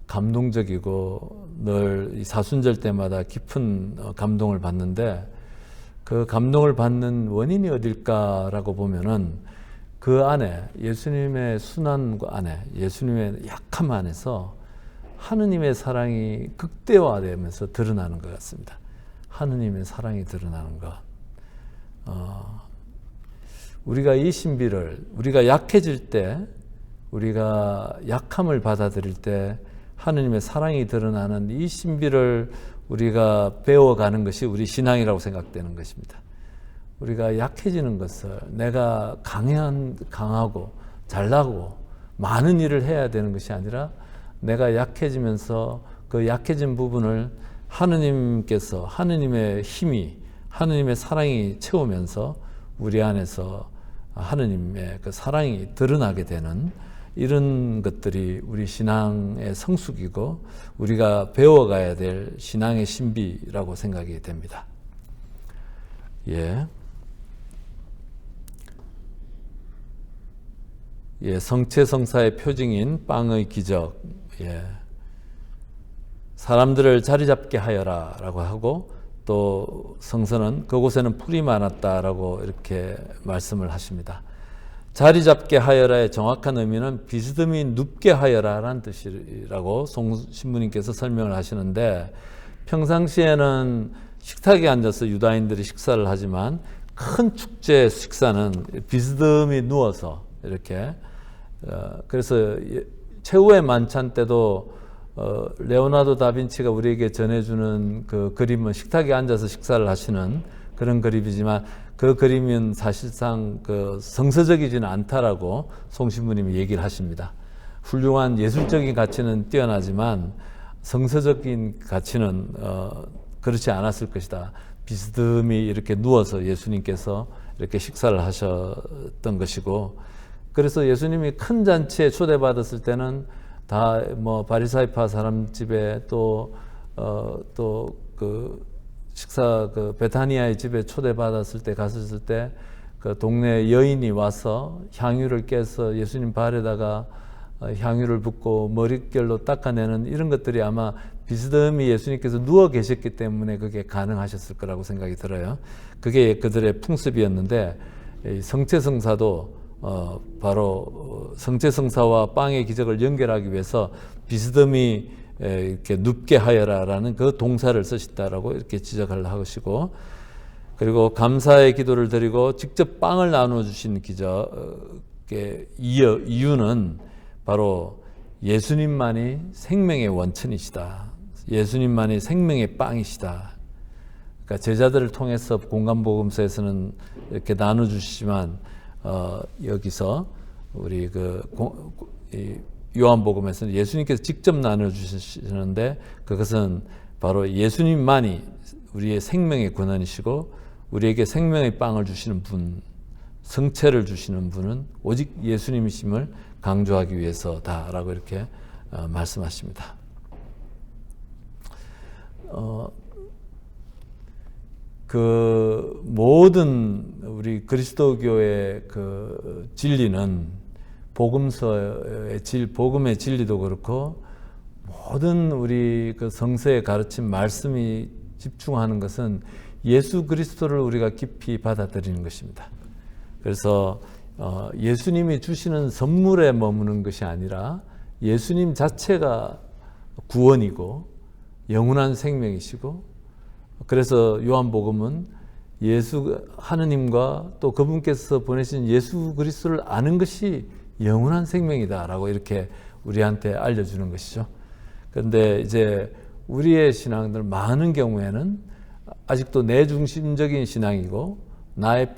감동적이고 늘 사순절 때마다 깊은 감동을 받는데, 그 감동을 받는 원인이 어딜까라고 보면은 그 안에 예수님의 순환과 안에 예수님의 약함 안에서 하느님의 사랑이 극대화되면서 드러나는 것 같습니다. 하느님의 사랑이 드러나는 것. 우리가 이 신비를, 우리가 약해질 때, 우리가 약함을 받아들일 때 하느님의 사랑이 드러나는 이 신비를 우리가 배워가는 것이 우리 신앙이라고 생각되는 것입니다. 우리가 약해지는 것을, 내가 강하고 잘나고 많은 일을 해야 되는 것이 아니라 내가 약해지면서 그 약해진 부분을 하느님께서, 하느님의 힘이, 하느님의 사랑이 채우면서 우리 안에서 하느님의 그 사랑이 드러나게 되는 이런 것들이 우리 신앙의 성숙이고 우리가 배워가야 될 신앙의 신비라고 생각이 됩니다. 예. 예, 성체성사의 표징인 빵의 기적. 예. 사람들을 자리 잡게 하여라 라고 하고, 또 성서는 그곳에는 풀이 많았다라고 이렇게 말씀을 하십니다. 자리 잡게 하여라의 정확한 의미는 비스듬히 눕게 하여라라는 뜻이라고 송신부님께서 설명을 하시는데, 평상시에는 식탁에 앉아서 유다인들이 식사를 하지만 큰 축제 식사는 비스듬히 누워서 이렇게, 그래서 최후의 만찬 때도 레오나르도 다빈치가 우리에게 전해주는 그 그림은 식탁에 앉아서 식사를 하시는 그런 그림이지만, 그 그림은 사실상 그 성서적이지는 않다라고 송신부님이 얘기를 하십니다. 훌륭한 예술적인 가치는 뛰어나지만 성서적인 가치는 그렇지 않았을 것이다. 비스듬히 이렇게 누워서 예수님께서 이렇게 식사를 하셨던 것이고, 그래서 예수님이 큰 잔치에 초대받았을 때는 다 뭐 바리사이파 사람 집에 또 그 식사 그 베타니아의 집에 초대받았을 때 갔을 때 그 동네 여인이 와서 향유를 깨서 예수님 발에다가 향유를 붓고 머릿결로 닦아내는 이런 것들이 아마 비스듬히 예수님께서 누워 계셨기 때문에 그게 가능하셨을 거라고 생각이 들어요. 그게 그들의 풍습이었는데, 성체성사도 바로 성체성사와 빵의 기적을 연결하기 위해서 비스듬히 이렇게 눕게 하여라라는 그 동사를 쓰셨다라고 이렇게 지적을 하시고, 그리고 감사의 기도를 드리고 직접 빵을 나눠 주신 기적의 이유는 바로 예수님만이 생명의 원천이시다. 예수님만이 생명의 빵이시다. 그러니까 제자들을 통해서 공간복음서에서는 이렇게 나눠 주시지만, 여기서 우리 요한복음에서는 예수님께서 직접 나눠주시는데, 그것은 바로 예수님만이 우리의 생명의 권한이시고 우리에게 생명의 빵을 주시는 분, 성체를 주시는 분은 오직 예수님이심을 강조하기 위해서다라고 이렇게 말씀하십니다. 그 모든 우리 그리스도교의 그 진리는 복음의 진리도 그렇고 모든 우리 그 성서에 가르친 말씀이 집중하는 것은 예수 그리스도를 우리가 깊이 받아들이는 것입니다. 그래서 예수님이 주시는 선물에 머무는 것이 아니라 예수님 자체가 구원이고 영원한 생명이시고, 그래서 요한복음은 하느님과 또 그분께서 보내신 예수 그리스도를 아는 것이 영원한 생명이다라고 이렇게 우리한테 알려주는 것이죠. 그런데 이제 우리의 신앙들 많은 경우에는 아직도 내 중심적인 신앙이고 나의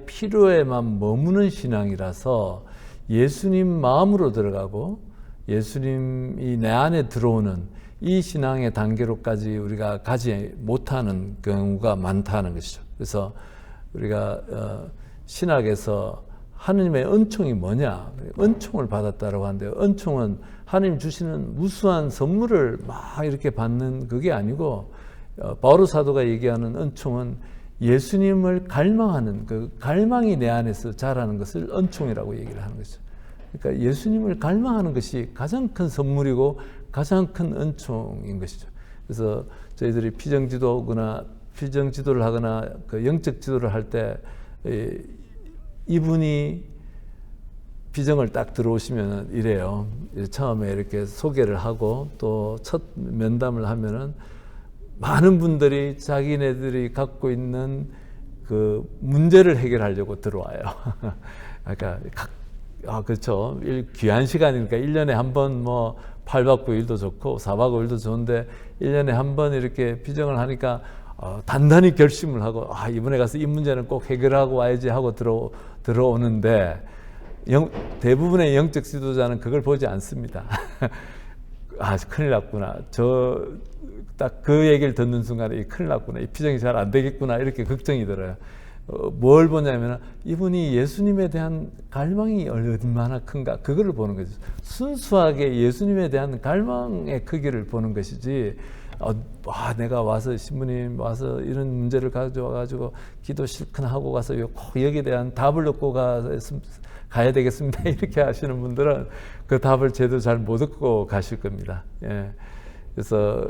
필요에만 머무는 신앙이라서 예수님 마음으로 들어가고 예수님이 내 안에 들어오는 이 신앙의 단계로까지 우리가 가지 못하는 경우가 많다는 것이죠. 그래서 우리가 신학에서 하느님의 은총이 뭐냐, 은총을 받았다라고 하는데, 은총은 하느님 주시는 무수한 선물을 막 이렇게 받는 그게 아니고, 바오로 사도가 얘기하는 은총은 예수님을 갈망하는 그 갈망이 내 안에서 자라는 것을 은총이라고 얘기를 하는 것이죠. 그러니까 예수님을 갈망하는 것이 가장 큰 선물이고 가장 큰 은총인 것이죠. 그래서 저희들이 피정지도를 하거나 그 영적 지도를 할 때 이분이 비정을 딱 들어오시면 이래요. 처음에 이렇게 소개를 하고 또 첫 면담을 하면은 많은 분들이 자기네들이 갖고 있는 그 문제를 해결하려고 들어와요. 그러니까 그렇죠. 귀한 시간이니까 1년에 한 번 뭐 8박 9일도 좋고 4박 5일도 좋은데 1년에 한 번 이렇게 비정을 하니까 단단히 결심을 하고 이번에 가서 이 문제는 꼭 해결하고 와야지 하고 들어오는데 대부분의 영적 지도자는 그걸 보지 않습니다. 큰일 났구나. 딱 그 얘기를 듣는 순간에 큰일 났구나. 이 피정이 잘 안 되겠구나. 이렇게 걱정이 들어요. 뭘 보냐면 이분이 예수님에 대한 갈망이 얼마나 큰가, 그거를 보는 거죠. 순수하게 예수님에 대한 갈망의 크기를 보는 것이지, 내가 와서 신부님 와서 이런 문제를 가져와가지고 기도 실컷 하고 가서 꼭 여기에 대한 답을 얻고 가야 되겠습니다. 이렇게 하시는 분들은 그 답을 제대로 잘 못 얻고 가실 겁니다. 예. 그래서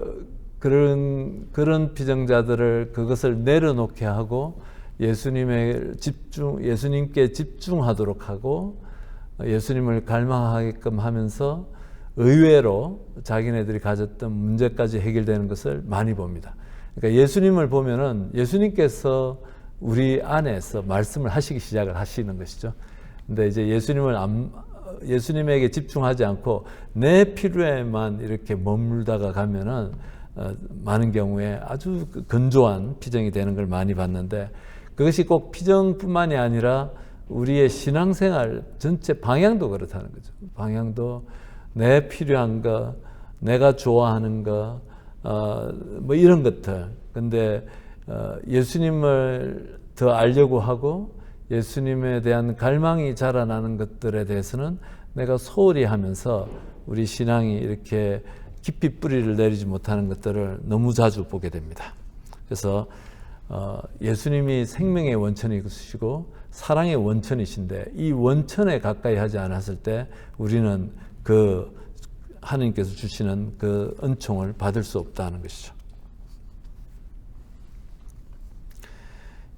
그런 비정자들을 그것을 내려놓게 하고 예수님께 집중하도록 하고 예수님을 갈망하게끔 하면서 의외로 자기네들이 가졌던 문제까지 해결되는 것을 많이 봅니다. 그러니까 예수님을 보면은 예수님께서 우리 안에서 말씀을 하시기 시작을 하시는 것이죠. 근데 이제 예수님에게 집중하지 않고 내 필요에만 이렇게 머물다가 가면은 많은 경우에 아주 건조한 피정이 되는 걸 많이 봤는데, 그것이 꼭 피정뿐만이 아니라 우리의 신앙생활 전체 방향도 그렇다는 거죠. 방향도 내 필요한 거, 내가 좋아하는 거, 뭐 이런 것들. 근데 예수님을 더 알려고 하고 예수님에 대한 갈망이 자라나는 것들에 대해서는 내가 소홀히 하면서 우리 신앙이 이렇게 깊이 뿌리를 내리지 못하는 것들을 너무 자주 보게 됩니다. 그래서 예수님이 생명의 원천이시고 사랑의 원천이신데 이 원천에 가까이 하지 않았을 때 우리는 그 하나님께서 주시는 그 은총을 받을 수 없다는 것이죠.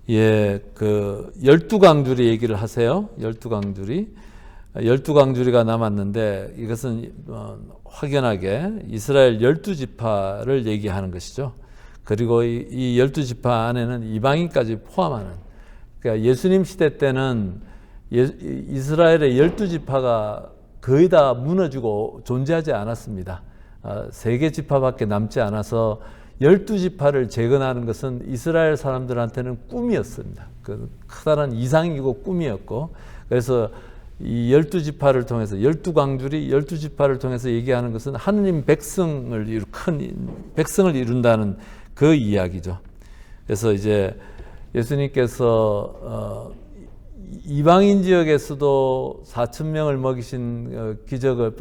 그 12강주리 얘기를 하세요. 12강주리가 남았는데 이것은 확연하게 이스라엘 12지파를 얘기하는 것이죠. 그리고 이 12지파 안에는 이방인까지 포함하는, 그러니까 예수님 시대 때는 이스라엘의 12지파가 거의 다 무너지고 존재하지 않았습니다. 3개 지파밖에 남지 않아서 12지파를 재건하는 것은 이스라엘 사람들한테는 꿈이었습니다. 그 커다란 이상이고 꿈이었고, 그래서 이 12지파를 통해서 12강주리 12지파를 통해서 얘기하는 것은 하느님 큰 백성을 이룬다는 그 이야기죠. 그래서 이제 예수님께서 이방인 지역에서도 4,000명을 먹이신 기적을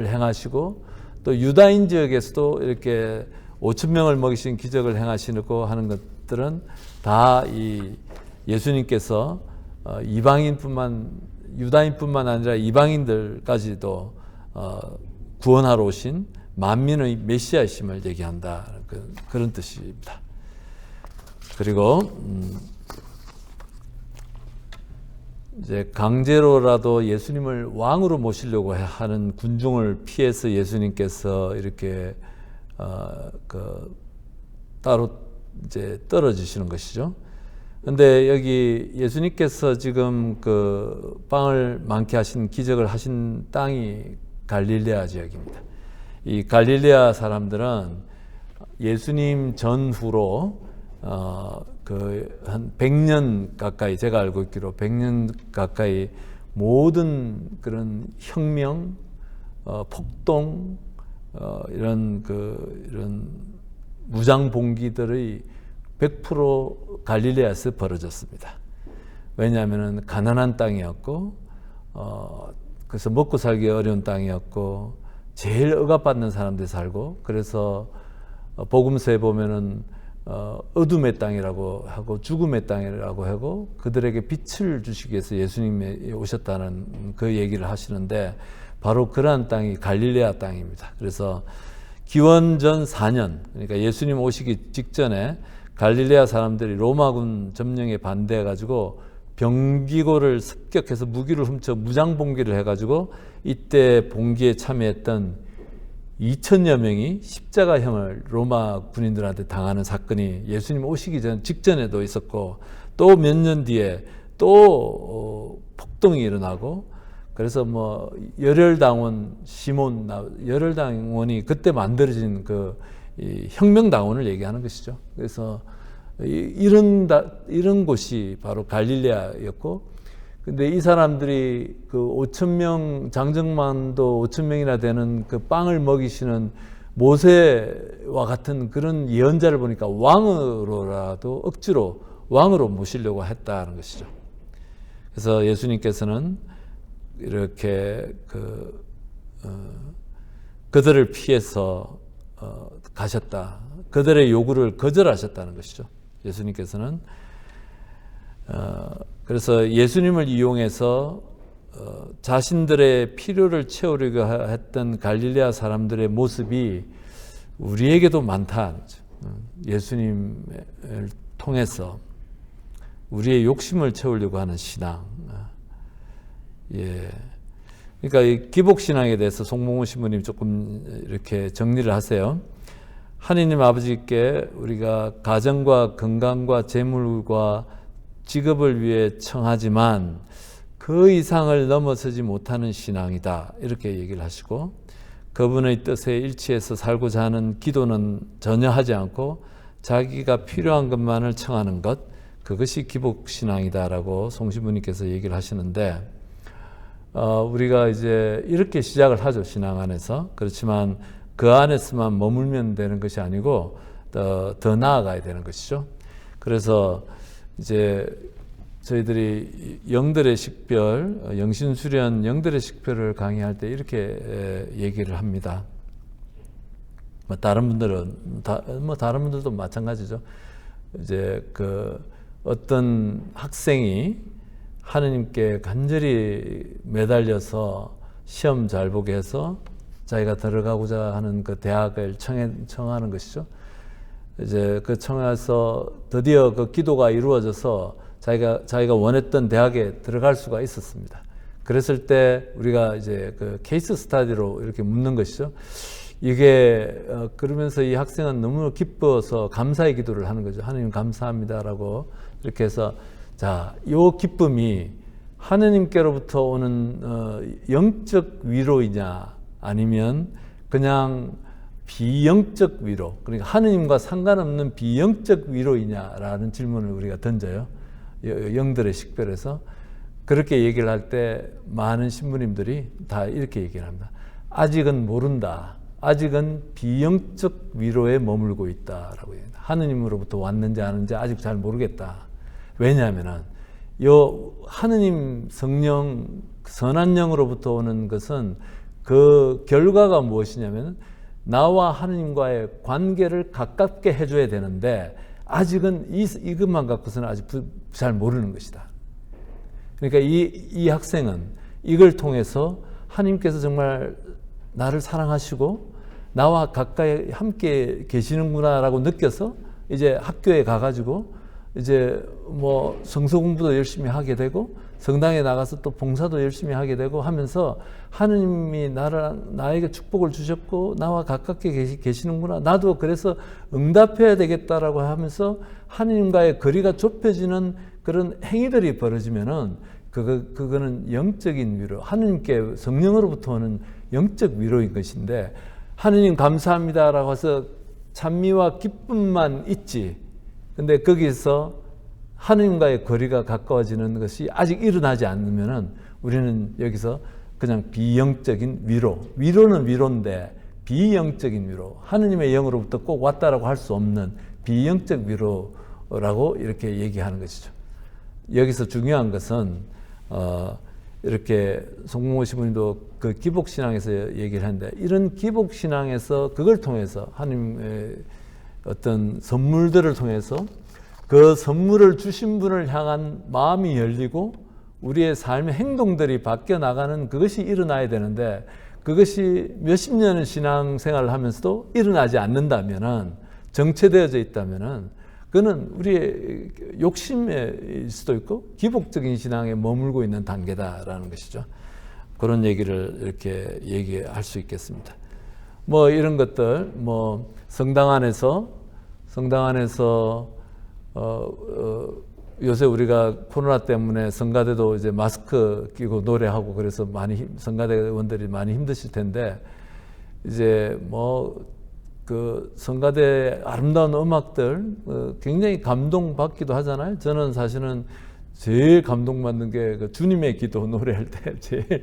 행하시고 또 유다인 지역에서도 이렇게 5,000명을 먹이신 기적을 행하시고 하는 것들은 다 이 예수님께서 유다인뿐만 아니라 이방인들까지도 구원하러 오신 만민의 메시아이심을 얘기한다. 그런 뜻입니다. 그리고 이제 강제로라도 예수님을 왕으로 모시려고 하는 군중을 피해서 예수님께서 이렇게 따로 이제 떨어지시는 것이죠. 근데 여기 예수님께서 지금 그 빵을 많게 하신 기적을 하신 땅이 갈릴레아 지역입니다. 이 갈릴레아 사람들은 예수님 전후로 한 100년 가까이, 제가 알고 있기로 100년 가까이 모든 그런 혁명, 폭동, 이런 무장 봉기들의 100% 갈릴레아에서 벌어졌습니다. 왜냐하면 가난한 땅이었고, 그래서 먹고 살기 어려운 땅이었고, 제일 억압받는 사람들이 살고, 그래서 복음서에 보면은 어둠의 땅이라고 하고 죽음의 땅이라고 하고 그들에게 빛을 주시기 위해서 예수님이 오셨다는 그 얘기를 하시는데, 바로 그러한 땅이 갈릴레아 땅입니다. 그래서 기원전 4년, 그러니까 예수님 오시기 직전에 갈릴레아 사람들이 로마군 점령에 반대해가지고 병기고를 습격해서 무기를 훔쳐 무장봉기를 해가지고 이때 봉기에 참여했던 2,000여 명이 십자가형을 로마 군인들한테 당하는 사건이 예수님 오시기 직전에도 있었고, 또 몇 년 뒤에 또 폭동이 일어나고, 그래서 뭐 열혈당원 시몬, 열혈당원이 그때 만들어진 이 혁명당원을 얘기하는 것이죠. 그래서 이런 곳이 바로 갈릴레아였고, 근데 이 사람들이 그 5,000명, 장정만도 5,000명이나 되는 그 빵을 먹이시는 모세와 같은 그런 예언자를 보니까 왕으로라도 억지로 왕으로 모시려고 했다는 것이죠. 그래서 예수님께서는 이렇게 그들을 피해서 가셨다. 그들의 요구를 거절하셨다는 것이죠. 예수님께서는 그래서 예수님을 이용해서 자신들의 필요를 채우려고 했던 갈릴레아 사람들의 모습이 우리에게도 많다. 예수님을 통해서 우리의 욕심을 채우려고 하는 신앙. 예. 그러니까 이 기복신앙에 대해서 송몽호 신부님 조금 이렇게 정리를 하세요. 하느님 아버지께 우리가 가정과 건강과 재물과 직업을 위해 청하지만 그 이상을 넘어서지 못하는 신앙이다. 이렇게 얘기를 하시고, 그분의 뜻에 일치해서 살고자 하는 기도는 전혀 하지 않고 자기가 필요한 것만을 청하는 것, 그것이 기복신앙이다라고 송신부님께서 얘기를 하시는데, 우리가 이제 이렇게 시작을 하죠. 신앙 안에서. 그렇지만 그 안에서만 머물면 되는 것이 아니고 더 나아가야 되는 것이죠. 그래서 이제 저희들이 영들의 식별, 영신수련 영들의 식별을 강의할 때 이렇게 얘기를 합니다. 다른 분들도 마찬가지죠. 이제 어떤 학생이 하느님께 간절히 매달려서 시험 잘 보게 해서 자기가 들어가고자 하는 그 대학을 청하는 것이죠. 이제 청해서 드디어 그 기도가 이루어져서 자기가 원했던 대학에 들어갈 수가 있었습니다. 그랬을 때 우리가 이제 케이스 스타디로 이렇게 묻는 것이죠. 이게 그러면서 이 학생은 너무 기뻐서 감사의 기도를 하는 거죠. 하느님 감사합니다라고 이렇게 해서, 자, 요 기쁨이 하느님께로부터 오는 영적 위로이냐 아니면 그냥 비영적 위로, 그러니까 하느님과 상관없는 비영적 위로이냐라는 질문을 우리가 던져요. 영들의 식별에서. 그렇게 얘기를 할 때 많은 신부님들이 다 이렇게 얘기를 합니다. 아직은 모른다. 아직은 비영적 위로에 머물고 있다라고 얘기합니다. 하느님으로부터 왔는지 아는지 아직 잘 모르겠다. 왜냐하면은 하느님 성령, 선한 영으로부터 오는 것은 그 결과가 무엇이냐면 나와 하느님과의 관계를 가깝게 해줘야 되는데 아직은 이것만 갖고서는 아직 잘 모르는 것이다. 그러니까 이 학생은 이걸 통해서 하느님께서 정말 나를 사랑하시고 나와 가까이 함께 계시는구나라고 느껴서 이제 학교에 가가지고 이제 뭐 성서 공부도 열심히 하게 되고 성당에 나가서 또 봉사도 열심히 하게 되고 하면서 하느님이 나에게 축복을 주셨고 나와 가깝게 계시는구나. 나도 그래서 응답해야 되겠다라고 하면서 하느님과의 거리가 좁혀지는 그런 행위들이 벌어지면은 그거는 영적인 위로, 하느님께 성령으로부터 오는 영적 위로인 것인데, 하느님 감사합니다라고 해서 찬미와 기쁨만 있지. 근데 거기서 하느님과의 거리가 가까워지는 것이 아직 일어나지 않으면은 우리는 여기서 그냥 비영적인 위로는 위로인데 비영적인 위로, 하느님의 영으로부터 꼭 왔다라고 할 수 없는 비영적 위로라고 이렇게 얘기하는 것이죠. 여기서 중요한 것은 이렇게 송봉호 시부님도 그 기복신앙에서 얘기를 하는데, 이런 기복신앙에서 그걸 통해서 하나님의 어떤 선물들을 통해서 그 선물을 주신 분을 향한 마음이 열리고 우리의 삶의 행동들이 바뀌어 나가는 그것이 일어나야 되는데, 그것이 몇십 년의 신앙생활을 하면서도 일어나지 않는다면은, 정체되어져 있다면은 그는 우리의 욕심일 수도 있고 기복적인 신앙에 머물고 있는 단계다라는 것이죠. 그런 얘기를 이렇게 얘기할 수 있겠습니다. 뭐 이런 것들, 뭐 성당 안에서 요새 우리가 코로나 때문에 성가대도 이제 마스크 끼고 노래하고 그래서 많이 성가대 의원들이 많이 힘드실 텐데, 이제 뭐 그 성가대 아름다운 음악들 굉장히 감동받기도 하잖아요. 저는 사실은 제일 감동받는 게 그 주님의 기도 노래할 때 제일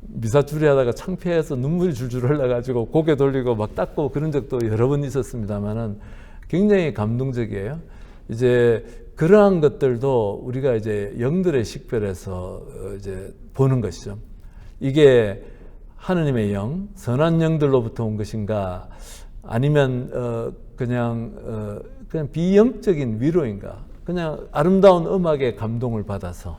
미사 주례하다가 창피해서 눈물이 줄줄 흘러가지고 고개 돌리고 막 닦고 그런 적도 여러 번 있었습니다만은 굉장히 감동적이에요. 이제 그러한 것들도 우리가 이제 영들의 식별에서 이제 보는 것이죠. 이게 하느님의 영, 선한 영들로부터 온 것인가, 아니면 그냥 비영적인 위로인가, 그냥 아름다운 음악에 감동을 받아서,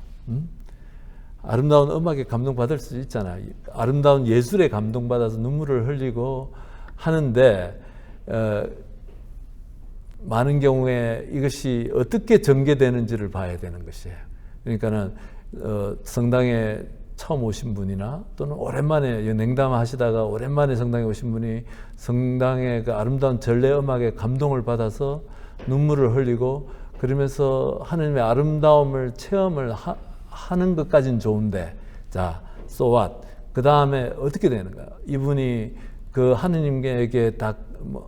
아름다운 음악에 감동받을 수 있잖아요. 아름다운 예술에 감동받아서 눈물을 흘리고 하는데, 많은 경우에 이것이 어떻게 전개되는지를 봐야 되는 것이에요. 그러니까는 성당에 처음 오신 분이나 또는 오랜만에 냉담하시다가 오랜만에 성당에 오신 분이 성당의 그 아름다운 전래 음악에 감동을 받아서 눈물을 흘리고 그러면서 하느님의 아름다움을 체험을 하는 것까지는 좋은데, 자, so what? 그 다음에 어떻게 되는가? 이분이 그 하느님께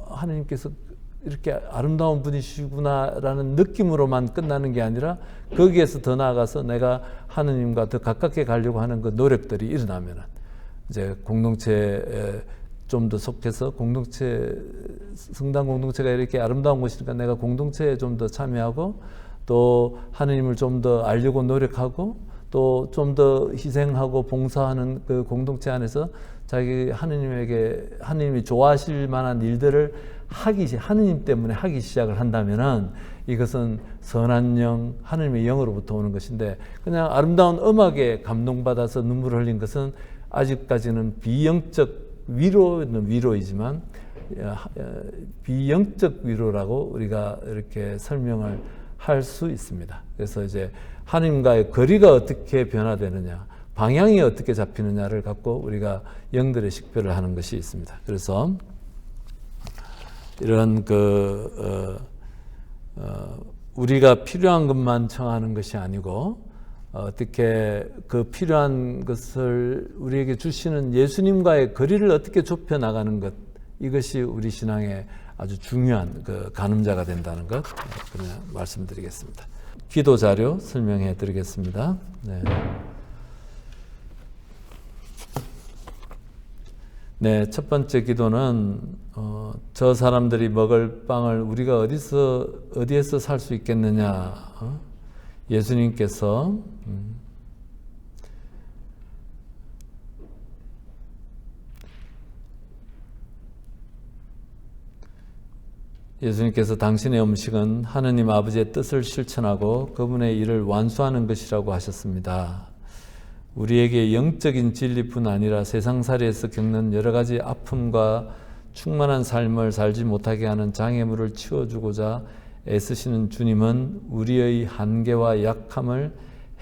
하느님께서 이렇게 아름다운 분이시구나라는 느낌으로만 끝나는 게 아니라 거기에서 더 나아가서 내가 하느님과 더 가깝게 가려고 하는 그 노력들이 일어나면은 이제 공동체에 좀 더 속해서 성당 공동체가 이렇게 아름다운 곳이니까 내가 공동체에 좀 더 참여하고 또 하느님을 좀 더 알려고 노력하고 또 좀 더 희생하고 봉사하는 그 공동체 안에서 자기 하느님이 좋아하실 만한 일들을 하느님 때문에 하기 시작을 한다면은 이것은 선한 영, 하느님의 영으로부터 오는 것인데, 그냥 아름다운 음악에 감동받아서 눈물을 흘린 것은 아직까지는 비영적 위로는 위로이지만 비영적 위로라고 우리가 이렇게 설명을 할 수 있습니다. 그래서 이제 하느님과의 거리가 어떻게 변화되느냐, 방향이 어떻게 잡히느냐를 갖고 우리가 영들의 식별을 하는 것이 있습니다. 그래서 이런 우리가 필요한 것만 청하는 것이 아니고 어떻게 그 필요한 것을 우리에게 주시는 예수님과의 거리를 어떻게 좁혀 나가는 것, 이것이 우리 신앙의 아주 중요한 그 가늠자가 된다는 것, 그냥 말씀드리겠습니다. 기도 자료 설명해 드리겠습니다. 네, 첫 번째 기도는 저 사람들이 먹을 빵을 우리가 어디에서 살 수 있겠느냐. 예수님께서 당신의 음식은 하느님 아버지의 뜻을 실천하고 그분의 일을 완수하는 것이라고 하셨습니다. 우리에게 영적인 진리뿐 아니라 세상살이에서 겪는 여러 가지 아픔과 충만한 삶을 살지 못하게 하는 장애물을 치워주고자 애쓰시는 주님은 우리의 한계와 약함을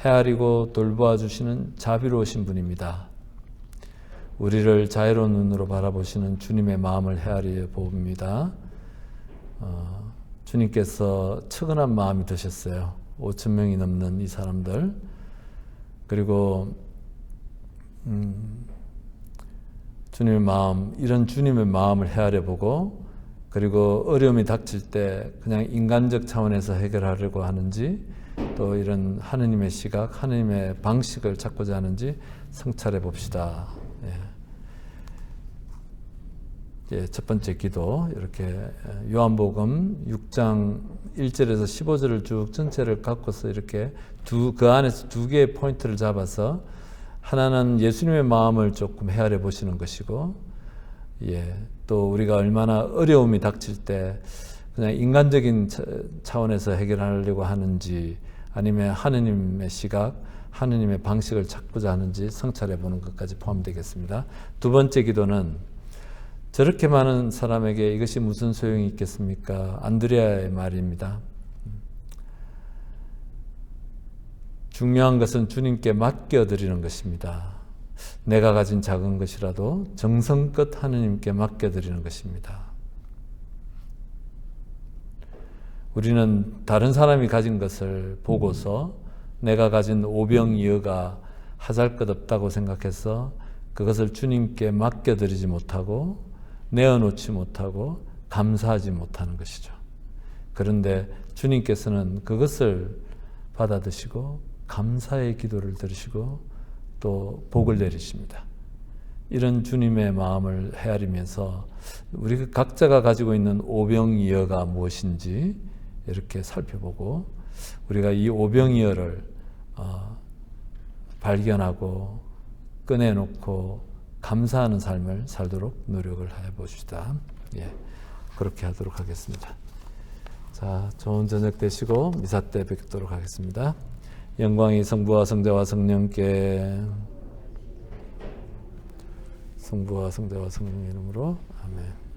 헤아리고 돌보아 주시는 자비로우신 분입니다. 우리를 자애로운 눈으로 바라보시는 주님의 마음을 헤아려 봅니다. 주님께서 측은한 마음이 드셨어요. 5천 명이 넘는 이 사람들. 그리고 주님의 마음, 이런 주님의 마음을 헤아려 보고, 그리고 어려움이 닥칠 때 그냥 인간적 차원에서 해결하려고 하는지, 또 이런 하느님의 시각, 하느님의 방식을 찾고자 하는지 성찰해 봅시다. 예, 첫 번째 기도, 이렇게 요한복음 6장 1절에서 15절을 쭉 전체를 갖고서 이렇게 그 안에서 두 개의 포인트를 잡아서, 하나는 예수님의 마음을 조금 헤아려 보시는 것이고, 예, 또 우리가 얼마나 어려움이 닥칠 때 그냥 인간적인 차원에서 해결하려고 하는지, 아니면 하느님의 시각, 하느님의 방식을 찾고자 하는지 성찰해 보는 것까지 포함되겠습니다. 두 번째 기도는 저렇게 많은 사람에게 이것이 무슨 소용이 있겠습니까? 안드레아의 말입니다. 중요한 것은 주님께 맡겨드리는 것입니다. 내가 가진 작은 것이라도 정성껏 하느님께 맡겨드리는 것입니다. 우리는 다른 사람이 가진 것을 보고서 내가 가진 오병이어가 하잘것없다고 생각해서 그것을 주님께 맡겨드리지 못하고 내어놓지 못하고 감사하지 못하는 것이죠. 그런데 주님께서는 그것을 받아드시고 감사의 기도를 들으시고 또 복을 내리십니다. 이런 주님의 마음을 헤아리면서 우리 각자가 가지고 있는 오병이어가 무엇인지 이렇게 살펴보고, 우리가 이 오병이어를 발견하고 꺼내놓고 감사하는 삶을 살도록 노력을 해봅시다. 예, 그렇게 하도록 하겠습니다. 자, 좋은 저녁 되시고 미사 때 뵙도록 하겠습니다. 영광이 성부와 성자와 성령께, 성부와 성자와 성령의 이름으로 아멘.